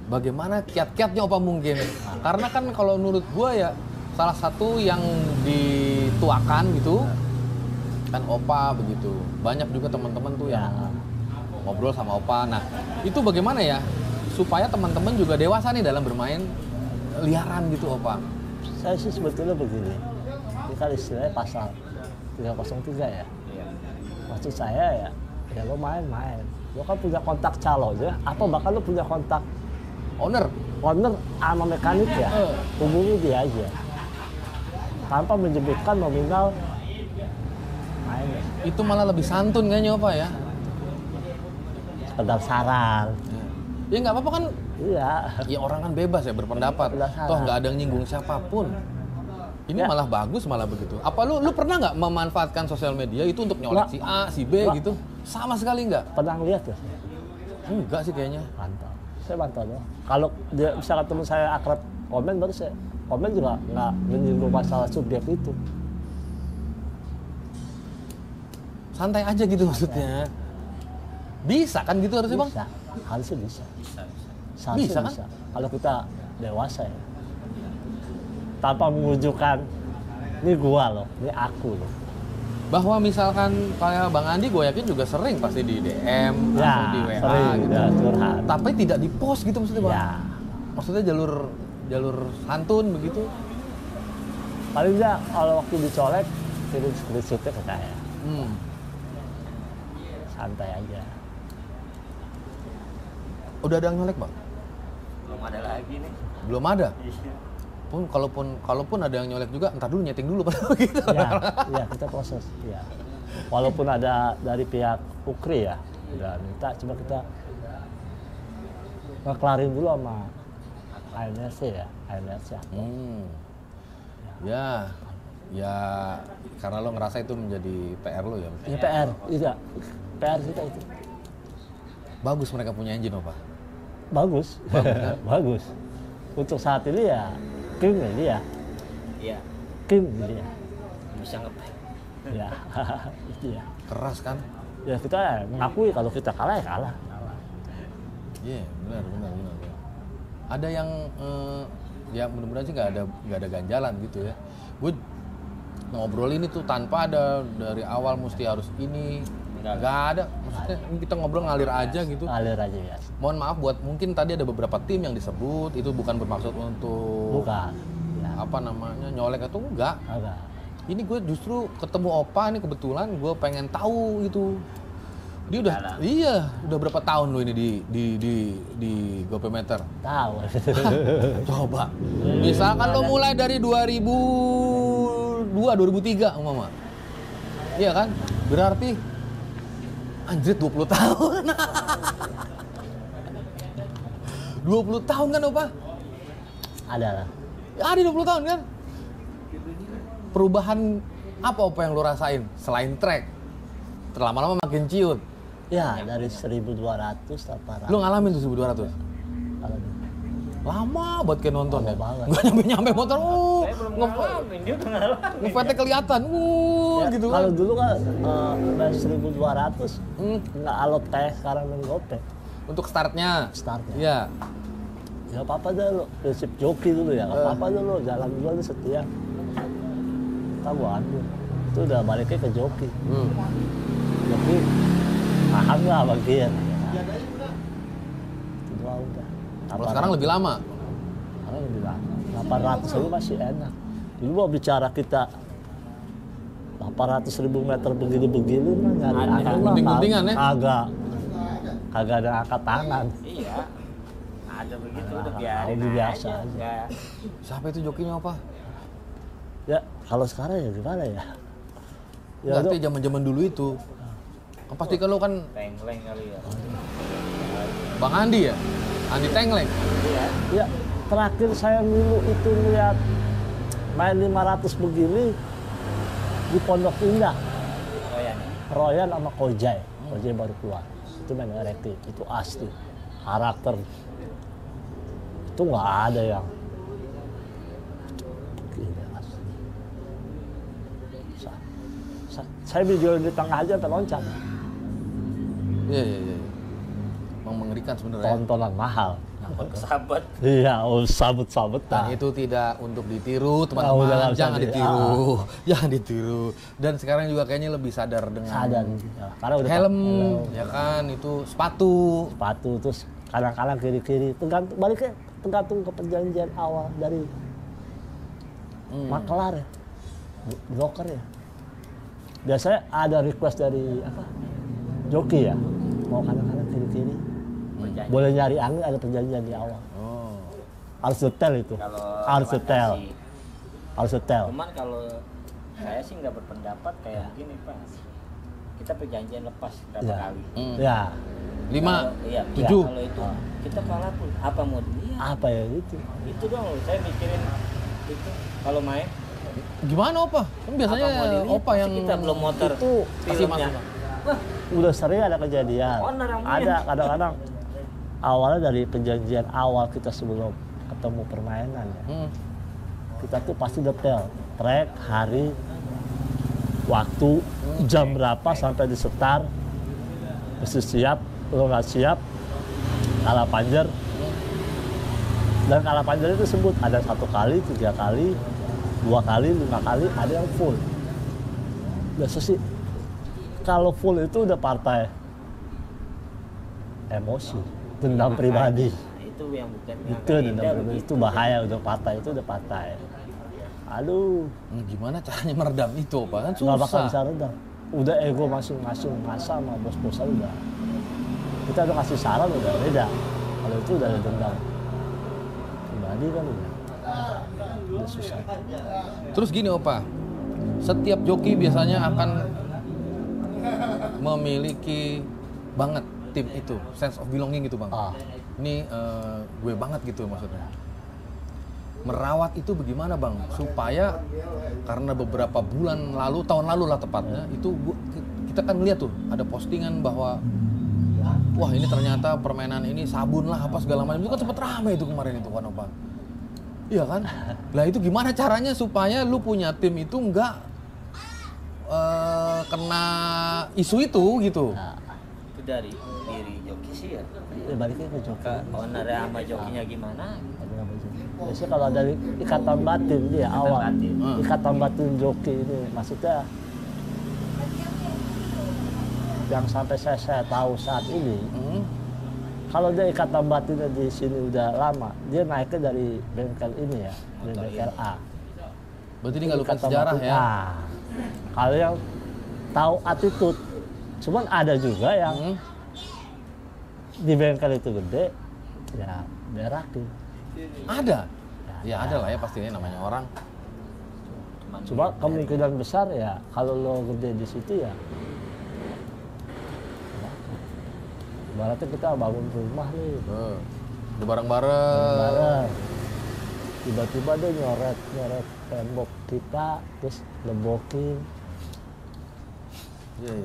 Bagaimana kiat-kiatnya Opa mungkin? Karena kan kalau menurut gue ya salah satu yang dituakan gitu kan Opa begitu. Banyak juga teman-teman tuh yang ngobrol sama Opa. Nah itu bagaimana ya supaya teman-teman juga dewasa nih dalam bermain liaran gitu Opa? Saya sih sebetulnya begini. Ini kan istilahnya pasal 303 ya. Maksud saya ya lo main. Lo kan punya kontak calonnya, apa bahkan lo punya kontak Owner? sama mekanik ya, hubungi dia aja. Tanpa menyebutkan nominal main ya. Itu malah lebih santun kayaknya Opa ya? Sekedar saran. Ya nggak apa-apa kan, Iya. ya orang kan bebas ya berpendapat. Berdasarkan. Toh nggak ada yang nyinggung siapapun. Ini Ya. malah bagus malah begitu. Apa lu pernah nggak memanfaatkan sosial media itu untuk nyolek Nggak. si A, si B Nggak. gitu? Sama sekali nggak? Pernah lihat ya saya? Enggak sih kayaknya. Pantau. Saya pantau doang. Kalau dia misalkan teman saya akrab komen, baru saya komen juga nggak menyinggung masalah subjek itu. Santai aja gitu maksudnya. Bisa kan gitu harusnya Bang? Bisa. Harusnya bisa. Bisa. Seharusnya Bisa, kan? bisa. Kalau kita dewasa ya. Tanpa menunjukkan ini gua loh, ini aku loh. Bahwa misalkan kayak Bang Andi gue yakin juga sering pasti di DM atau di WA sering, gitu. ya, curhat. Tapi tidak di post gitu maksudnya Bang. Ya, Maksudnya jalur santun begitu. paling enggak kalau waktu dicolek kirim screenshotnya ke saya. Hmm. Santai aja. Udah ada yang nyolek Bang? Belum ada lagi nih. Belum ada. Iya. Kalaupun ada yang nyolek juga, ntar dulu nyeting dulu gitu. Ya, kita proses. Ya. Walaupun ada dari pihak Ukri ya, udah minta, coba kita ngekelarin dulu sama AMRC ya, AMRC. Hmm. Ya, karena lo ngerasa itu menjadi PR lo ya. Ya PR, iya, PR kita itu. Bagus mereka punya engine apa? Bagus, bagus. Untuk saat ini ya, King ya dia, Iya. King dia. Bisa ngepain. Ya, itu ya. Keras kan? Ya kita ya mengakui kalau kita kalah ya kalah. Iya, benar. Ada yang ya mudah-mudahan sih nggak ada ganjalan gitu ya. Gue ngobrol ini tuh tanpa ada dari awal mesti harus ini, nggak ada. Maksudnya kita ngobrol ngalir aja gitu. Ngalir aja ya. Mohon maaf buat mungkin tadi ada beberapa tim yang disebut, itu bukan bermaksud untuk Bukan. Ya. apa namanya nyolek atau enggak. Agak. Ini gue justru ketemu Opa ini kebetulan gue pengen tahu gitu. Dia udah udah berapa tahun lo ini di GoPayMeter? Tahu. Coba. Misalkan lo mulai dari 2002 2003 umpama. Iya kan? Berarti anjir 20 tahun. 20 tahun kan Opa? Ada lah. Ya, ada 20 tahun kan? Perubahan apa yang lo rasain selain track? Terlama-lama makin ciut. Ya, dari 1.200 800. Lo ngalamin tuh 1.200? Alamin. Lama buat kayak nonton Lama ya? banget. Nggak nyampe motor, Saya belum ngalamin, dia udah ngalamin. ngefetnya kelihatan, Ya, gitu kan? kalau dulu kan dari 1.200 nggak alot kayak sekarang dengan GoPay Untuk startnya? startnya. Iya. Ya apa-apa dah lo, prinsip joki dulu ya, apa-apa dah lo, jalan dulu aja setia. Kita gua ambil. Itu udah baliknya ke joki. Joki paham lah bagian. Itu doang udah. Kalau sekarang lebih lama? Sekarang lebih lama. 800 aja masih enak. Dulu mau bicara kita 800.000 meter begini-begini mah nyari angin mah gunting-guntingan ya? kagak ada angkat tangan. Iya. Ada begitu udah biarin Udah biasa aja. aja. Ya. Siapa itu jokinya apa? Ya kalau sekarang ya gimana ya? Ya Berarti udah, zaman-zaman dulu itu. Pasti kan lo kan Tengleng kali ya. Bang Andi ya? Andi Tengleng? Iya. ya terakhir saya dulu itu lihat main 500 begini di Pondok Indah. Oh ya. Royan sama Kojai. Kojai baru keluar. Itu main RT, itu asli. Karakter. Itu nggak ada yang gila asli. Saya video di tengah aja terloncat. Iya. Emang mengerikan sebenarnya. Tontonan mahal. Sahabat. Iya, sabut-sabut. Dan itu tidak untuk ditiru, Oh, teman-teman. jangan Jangan sampai. ditiru. Jangan ditiru. Dan sekarang juga kayaknya lebih sadar dengan Sadar. Ya, karena udah helm, ya kan, itu sepatu. sepatu terus kadang-kadang kiri-kiri tergantung ke perjanjian awal dari makelar ya, broker ya. Biasanya ada request dari apa? Joki ya, mau kadang-kadang kiri-kiri. Perjanjian. Boleh nyari angin, ada perjanjian di awal. Oh. Harus detail itu. Kalau Harus detail. sih. Harus detail. Cuman kalau saya sih nggak berpendapat kayak begini Pak. Kita perjanjian lepas berapa Ya. kali. Ya, 5, Iya, 7. Kalau itu kita kalah pun apa mau dia? apa ya itu? Itu dong saya mikirin itu kalau main Gimana Opa? Kan biasanya apa mau dilihat, Opa pasti yang kita belum motor Itu filmnya. udah sering ada kejadian. Owner yang main. Ada kadang-kadang awalnya dari perjanjian awal kita sebelum ketemu permainan ya. Kita tuh pasti detail, track, hari, waktu, jam berapa sampai di setar, mesti siap, kalau nggak siap, kalah panjer. Dan kalah panjer itu sebut ada 1 kali, 3 kali, 2 kali, 5 kali, ada yang full. Biasa sih, kalau full itu udah partai emosi, dendam pribadi. Itu yang bukan Itu dendam pribadi, itu bahaya, udah partai, itu udah partai. Aduh, Gimana caranya meredam itu Opa? Kan nggak bakal susah. bisa redam. Udah ego masing-masing, masa sama bos-bosan udah. Kita udah kasih saran udah beda. Kalau itu udah ada dendam pribadi kan udah susah. Terus gini Opa, setiap joki biasanya akan memiliki banget tim itu, sense of belonging gitu Bang. Ah. Ini gue banget gitu maksudnya. Merawat itu bagaimana Bang? Supaya karena beberapa bulan lalu, tahun lalu lah tepatnya, itu kita kan lihat tuh ada postingan bahwa wah ini ternyata permainan ini sabun lah apa segala macam, itu kan cepet rame itu kemarin itu kan Opa. Iya kan? Lah itu gimana caranya supaya lu punya tim itu nggak kena isu itu gitu? Nah, itu dari diri joki sih ya. ya baliknya ke joki. Ke owner sama jokinya gimana? Balik sama joki. Biasanya kalau ada ikatan batin dia Ikatan awal. batin. Ikatan batin joki ini maksudnya yang sampai saya tahu saat ini, kalau dia ikatan batinnya di sini udah lama, dia naiknya dari bengkel ini ya, dari bengkel A. Berarti ini nggak lupa Ikatan sejarah batin ya? A. Kalau yang tahu attitude, cuman ada juga yang di bengkel itu gede, ya berakin. Ada? Ya ada lah ya pastinya namanya orang. Cuma kemungkinan besar ya kalau lo gede di situ ya. Ibaratnya kita bangun rumah nih, Udah bareng-bareng. bareng. Tiba-tiba dia nyoret tembok kita, terus lebokin. Iya.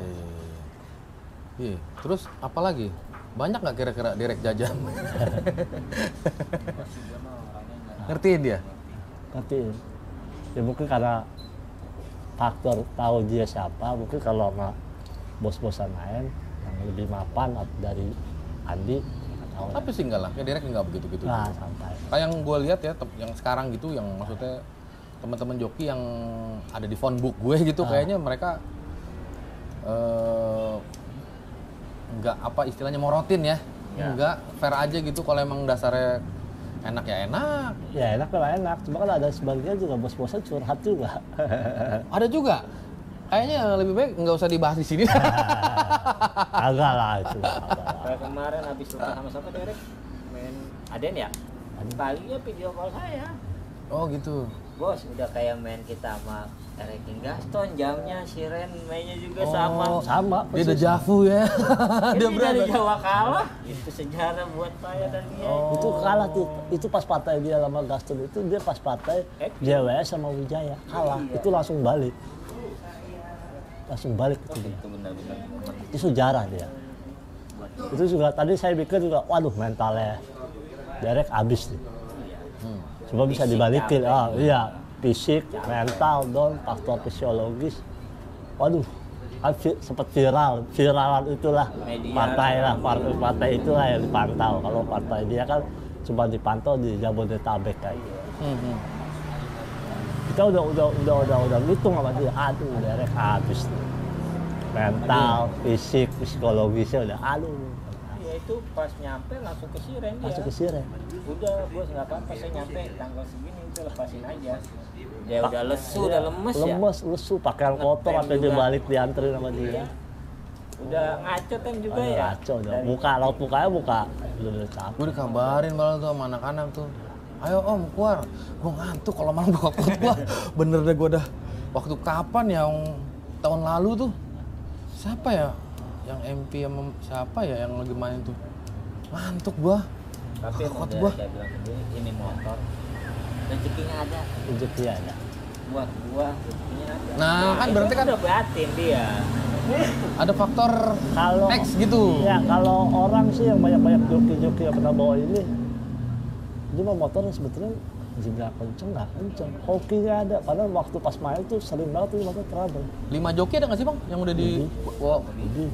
Iya. Terus apa lagi? Banyak nggak kira-kira direk jajan? Ngertiin dia? Nanti ya mungkin karena faktor tahu dia siapa, mungkin kalau sama bos-bosan lain yang lebih mapan dari Andi, nggak tahu. Tapi sih enggak lah, kayak direk nggak begitu-gitu. Nah, santai. Kayak yang gue lihat ya, yang sekarang gitu, yang maksudnya teman-teman joki yang ada di phone book gue gitu, kayaknya mereka nggak apa istilahnya morotin ya, nggak fair aja gitu. Kalau emang dasarnya enak ya enak. Ya enak lah enak, cuma kan ada sebagian juga bos-bosan curhat juga. Ada juga. Kayaknya lebih baik nggak usah dibahas di sini. Agak lah itu. Kayak kemarin habis lupa sama siapa Derek? Main Aden ya? Paginya video call saya. Oh gitu. Bos, udah kayak main kita sama Eric Gaston, jamnya, Siren mainnya juga Oh, sama. Sama. Dia udah jafu ya. Dia Dia dari berani. Jawa kalah. Itu sejarah buat saya dan dia. Itu kalah tuh. Itu pas partai dia sama Gaston itu dia pas partai JWS sama Wijaya kalah. Itu langsung balik. Langsung balik itu dia. Itu benar-benar. Itu sejarah dia. Itu juga tadi saya pikir juga, waduh mentalnya Derek abis nih. Coba bisa Fisik dibalikin. capek. Iya, fisik, mental, don, faktor fisiologis. Waduh, kan sempat viralan itulah Media. partai itulah yang dipantau. Kalau partai dia kan cuma dipantau di Jabodetabek kayak gitu. Kita udah ngitung sama dia, aduh Derek habis nih. Mental, fisik, psikologisnya udah aduh. Ya itu pas nyampe langsung ke Siren dia. Masuk ke Siren. Udah bos nggak apa-apa, saya nyampe tanggal segini udah lepasin aja. Dia udah lesu, udah lemes ya. Lemes, lesu, pakaian kotor Ngetem sampai dia juga. balik dianterin sama dia. Udah ngaco kan juga Udah ya. ngaco, udah muka, laut mukanya muka udah capek. Gue dikabarin malah tuh sama anak-anak tuh. Ayo om keluar. Gue ngantuk kalau malam buka kuat gue. Bener deh gue dah. Waktu kapan ya? Yang tahun lalu tuh. Siapa ya? Yang MP sama siapa ya yang lagi main tuh? Ngantuk gue. Tapi Kuat udah gua. saya bilang ke dia, ini motor rezekinya ada Rezeki ada. buat gua, rezekinya ada. Nah, kan itu berarti kan udah batin dia. ada faktor Kalau X gitu. Ya kalau orang sih yang banyak joki-joki yang pernah bawa ini, dia mah motornya sebetulnya nggak kenceng. Hokinya ada, padahal waktu pas main tuh sering banget tuh motor trouble. 5 joki ada nggak sih bang? Yang udah di wow,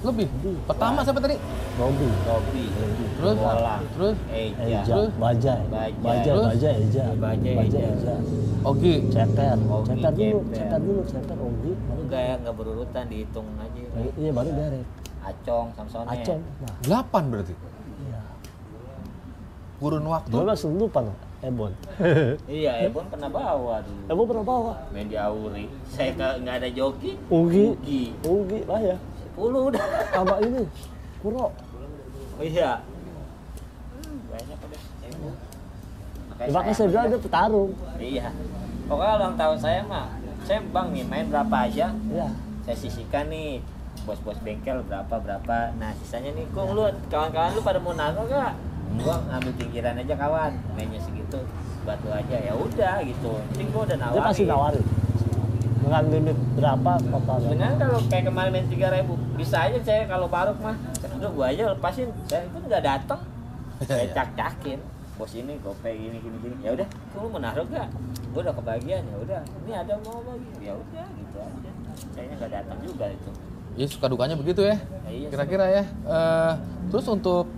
lebih. Pertama siapa tadi? Robi, Robi, Terus? bola, Terus? Eja, Eja, Terus? Bajai, Terus? Eja, Bajai, Eja. Ogi. Ceper, Ogi, ceper dulu, Ogi, baru enggak ya, enggak berurutan, dihitung aja. iya baru Derek, Acong, Samsone. Acong, nah, 8 berarti. iya. Kurun waktu. Dulu langsung lupa loh, Ebon. Iya, Ebon pernah bawa dulu. Ebon pernah bawa, Main di Auri. Saya nggak ada joki. Ugi lah ya, 10 udah. sama ini, Kuro. Oh iya. Banyak udah. Makanya saya bilang dia petarung. Iya. Pokoknya ulang tahun saya mah, saya bang nih main berapa aja, Iya. saya sisihkan nih bos-bos bengkel berapa. Nah sisanya nih, Kung lu kawan-kawan lu pada mau naruh gak? Gua ngambil pinggiran aja kawan, mainnya segitu, buat lu aja. Ya udah gitu. Penting gua udah nawarin. Dia pasti nawarin. Dengan limit berapa totalnya? Dengan kalau kayak kemarin main 3.000, bisa aja saya kalau baruk mah, udah gua aja lepasin. Saya itu nggak datang, saya cak-cakin. Bos ini gopay gini. Ya udah, lu mau naruh gak? Gua udah kebagian, ya udah. Ini ada mau bagi, ya udah gitu aja. Saya nggak datang juga itu. Ya suka dukanya begitu ya. Iya, Kira-kira ya. Terus untuk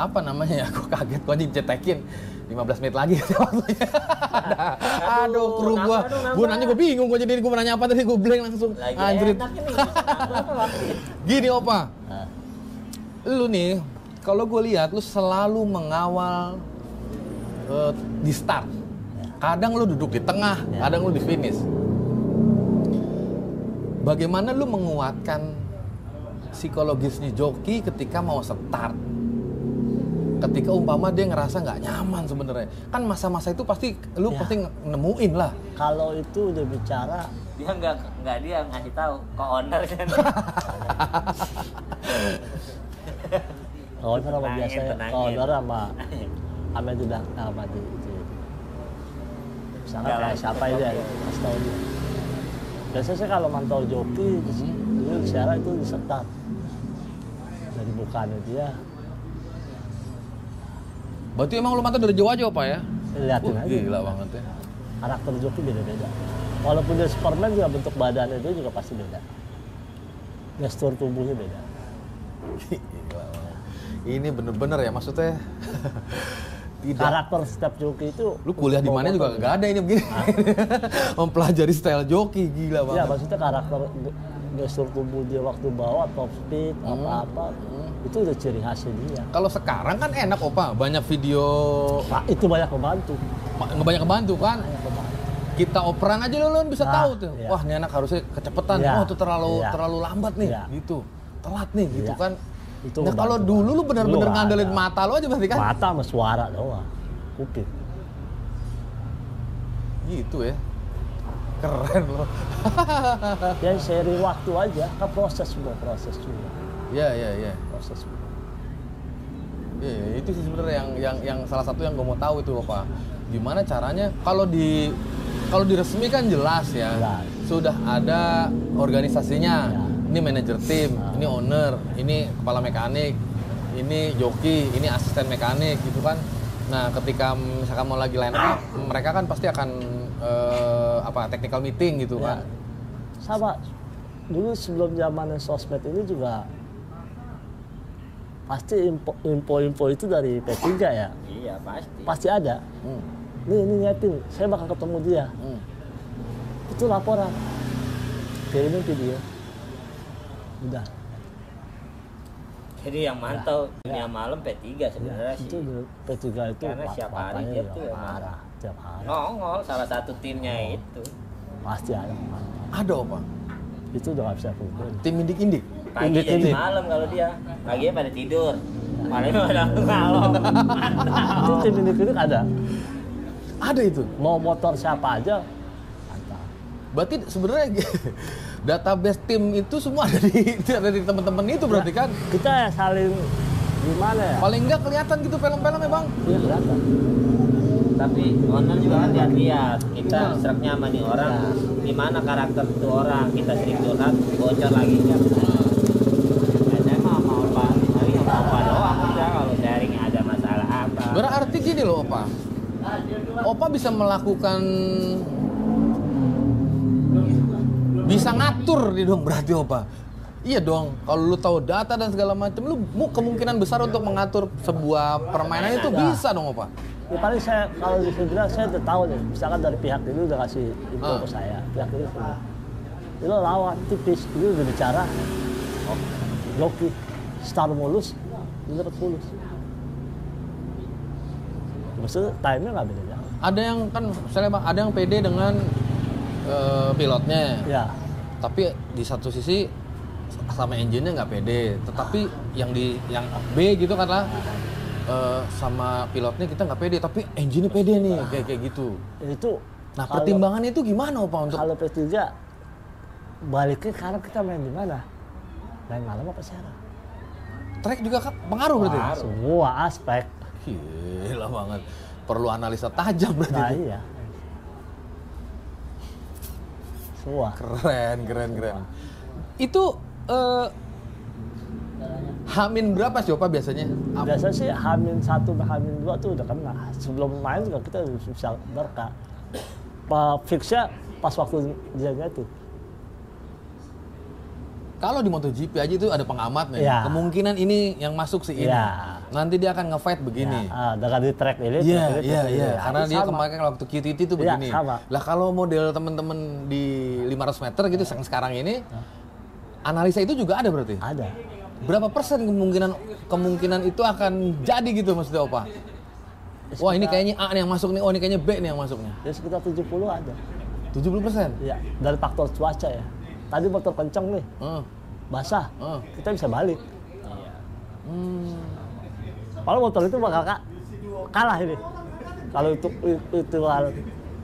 apa namanya ya? Aku kaget kok anjing cetekin. 15 menit lagi waktunya. Aduh, kru gua. Gua nanya gua bingung gua jadi gua nanya apa tadi gua blank langsung. Lagi Anjrit. enak ini, bisa nambah apa waktu? Gini Opa. Nah, Lu nih kalau gue lihat lu selalu mengawal di start. Kadang lu duduk di tengah, kadang lu di finish. Bagaimana lu menguatkan psikologisnya joki ketika mau start? Ketika umpama dia ngerasa nggak nyaman sebenarnya, kan masa-masa itu pasti lu pasti nemuin lah. kalau itu udah bicara Dia nggak dia ngasih tahu ke owner kan. owner sama Tenangin, biasanya tenangin. owner sama tidak sama di misalkan Nggak kayak lah, siapa itu aja oke. kasih tahu dia. Biasanya sih kalau mantau joki dulu siaran itu di start dari bukannya dia Berarti emang lu mantap dari jauh aja Opa ya? liatin aja Gila banget ya. karakter joki beda-beda. Walaupun dia Superman juga bentuk badannya dia juga pasti beda. Gestur tubuhnya beda. Gila banget. Ini bener-bener ya maksudnya. Tidak. Karakter setiap joki itu Lu kuliah di mana juga gak ada ini begini. Mempelajari style joki gila banget. ya maksudnya karakter gestur tubuh dia waktu bawa top speed apa-apa itu udah ciri khasnya dia. Kalau sekarang kan enak Opa, banyak video Nah, itu banyak membantu. banyak kebantu kan. Banyak membantu. Kita operan aja lu bisa Nah, tahu tuh. iya. Wah, ini anak harusnya kecepatan. Iya. Oh, itu terlalu Iya. lambat nih Iya. gitu. Telat nih gitu Iya. kan. Itu Nah, kalau ngebantu dulu lu banget. benar-benar Dulu ngandelin ada. mata lu aja berarti kan? Mata sama suara doang. Kuping. Gitu ya. Keren loh. Ya seri waktu aja, kan proses juga. Iya. Proses juga. Iya, itu sih sebenarnya yang salah satu yang gue mau tahu itu Opa. Gimana caranya kalau diresmikan jelas ya. Jelas. Sudah ada organisasinya. Ya. Ini manajer tim, ini owner, ini kepala mekanik, ini joki, ini asisten mekanik gitu kan. Nah, ketika misalkan mau lagi line up, mereka kan pasti akan technical meeting gitu Ya. kan. Sama dulu sebelum zamannya sosmed ini juga pasti info itu dari P3 ya. Iya pasti. Pasti ada. Hmm. Ini nyiapin, saya bakal ketemu dia. Hmm. Itu laporan. Kirimin video. Udah. Jadi yang mantau dunia malam P3 sebenarnya Itu sih. P3 itu Karena siapa hari papanya dia ya tuh emang. marah tiap hari. Nongol salah satu timnya itu. Pasti ada. Ada Opa. Itu udah gak bisa pungkiri. Tim indik-indik. Pagi Indik, jadi indik. malam kalau dia. Paginya pada tidur. Malamnya pada ngalong. Itu tim ini ada. Ada itu. Mau motor siapa aja. Mantap. Berarti sebenarnya database tim itu semua ada di teman-teman itu berarti kan? Kita ya saling gimana ya? Paling enggak kelihatan gitu film-filmnya Bang. Iya kelihatan. Tapi owner juga kan lihat kita seraknya sama nih orang, gimana karakter itu orang, kita sering curhat, bocor lagi kan. Saya mah mau apa, lagi sama apa doang udah kalau sharing ada masalah apa. Berarti gini loh Opa. Opa bisa melakukan bisa ngatur nih dong berarti Opa. Iya dong, kalau lu tahu data dan segala macam, lu kemungkinan besar untuk mengatur sebuah permainan itu bisa dong Opa. Ya paling saya kalau bisa bilang saya udah tahu nih, misalkan dari pihak ini udah kasih info Ah. ke saya, pihak ini lo lawan tipis, ini udah bicara, joki, start mulus, ini dapat mulus. Maksudnya time-nya nggak beda jauh. Ada yang kan misalnya Bang, ada yang pede dengan pilotnya. Ya, Tapi di satu sisi sama engine-nya nggak pede. Tetapi yang B gitu kan lah sama pilotnya kita nggak pede. Tapi engine-nya pede nih kayak gitu. itu. Nah kalau- pertimbangannya itu gimana Opa untuk Kalau P3 baliknya sekarang kita main di mana? Main malam apa siaran? track juga kan pengaruh berarti? Semua aspek. Gila banget. Perlu analisa tajam berarti. Nah itu. iya. Semua. Keren. Itu Hamin berapa sih Opa biasanya? Biasanya sih H-1 sampai H-2 tuh udah kena. Sebelum main juga kita udah bisa berkah. Fixnya pas waktu dia itu. Kalau di MotoGP aja itu ada pengamat nih. Iya. Kemungkinan ini yang masuk sih ini. Iya. Nanti dia akan nge-fight begini. Dengan di track ini. Iya, track ini, iya, track iya. ini. Karena dia Sama. kemarin waktu QTT itu Iya, begini. sama. Lah kalau model temen-temen di 500 meter gitu sekarang ini, analisa itu juga ada berarti? Ada. Berapa persen kemungkinan itu akan jadi gitu maksudnya Opa? Wah ini kayaknya A nih yang masuk nih, oh ini kayaknya B nih yang masuk nih. Ya sekitar 70 ada. 70%? Iya, dari faktor cuaca ya. Tadi motor kencang nih, basah, kita bisa balik. Kalau motor itu bakal kalah ini. Kalau itu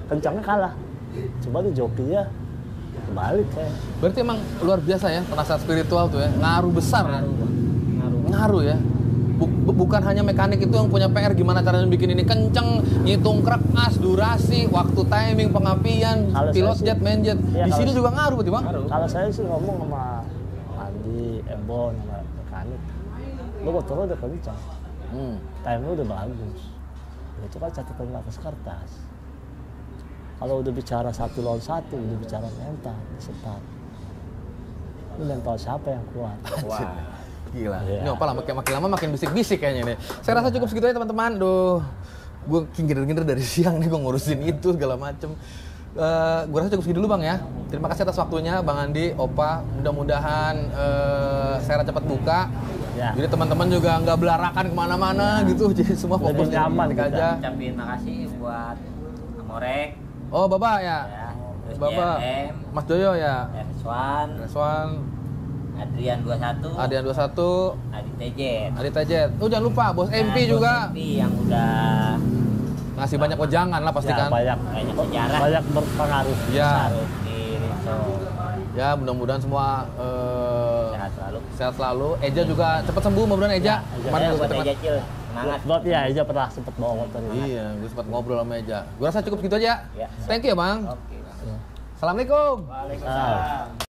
kencangnya kalah. Coba di jokinya kebalik kayak. Berarti emang luar biasa ya penasihat spiritual tuh ya, ngaruh besar ya. Ngaruh ya. Bukan hanya mekanik itu yang punya PR gimana caranya bikin ini kenceng, ngitung keras, durasi, waktu timing, pengapian, Kalau pilot saya sih- jet, main jet. Iya, Di sini kalau- juga ngaruh berarti Bang? Kalau saya sih ngomong sama Andi, Ebon, sama mekanik, lo motornya udah kencang, time-nya udah bagus. Itu kan catatan di atas kertas. Kalau udah bicara 1 lawan 1, udah bicara mental, setar. Ini mental siapa yang kuat? Wah. Gila. Iya. Ini apa lah makin lama makin bisik-bisik kayaknya nih. Saya rasa cukup segitu aja teman-teman. Duh, gue kinger-kinger dari siang nih gue ngurusin itu segala macem. Gue rasa cukup segitu dulu Bang ya. Terima kasih atas waktunya Bang Andi, Opa. Mudah-mudahan Sera cepat buka. Ya. Jadi teman-teman juga nggak belarakan kemana-mana gitu. Jadi semua Lebih fokus di nyaman teknik kita. aja. Ucapin makasih buat Amorek Oh Bapak ya. ya, terus Bapak. JRM, Mas Joyo ya. Reswan, Reswan, Adrian 21, Adian 21, Adi Tejet. Adi Tajet. Oh jangan lupa Bos Dan MP Bos juga. MP yang udah Ngasih banyak wejangan lah pasti Ya, kan. banyak sejarah. banyak berpengaruh. Ya. Taruh di Rinso. Ya mudah-mudahan semua Sehat selalu. sehat selalu. Eja juga cepat sembuh, mudah-mudahan Eja. Ya, Kemarin Saya gua buat sempat- Eja Cil, semangat. Buat ya, Eja pernah sempat bawa motor ini. Iya, gue sempat ngobrol sama Eja. Gue rasa cukup segitu aja. Ya. Thank you ya Bang. Oke. Assalamualaikum. Waalaikumsalam.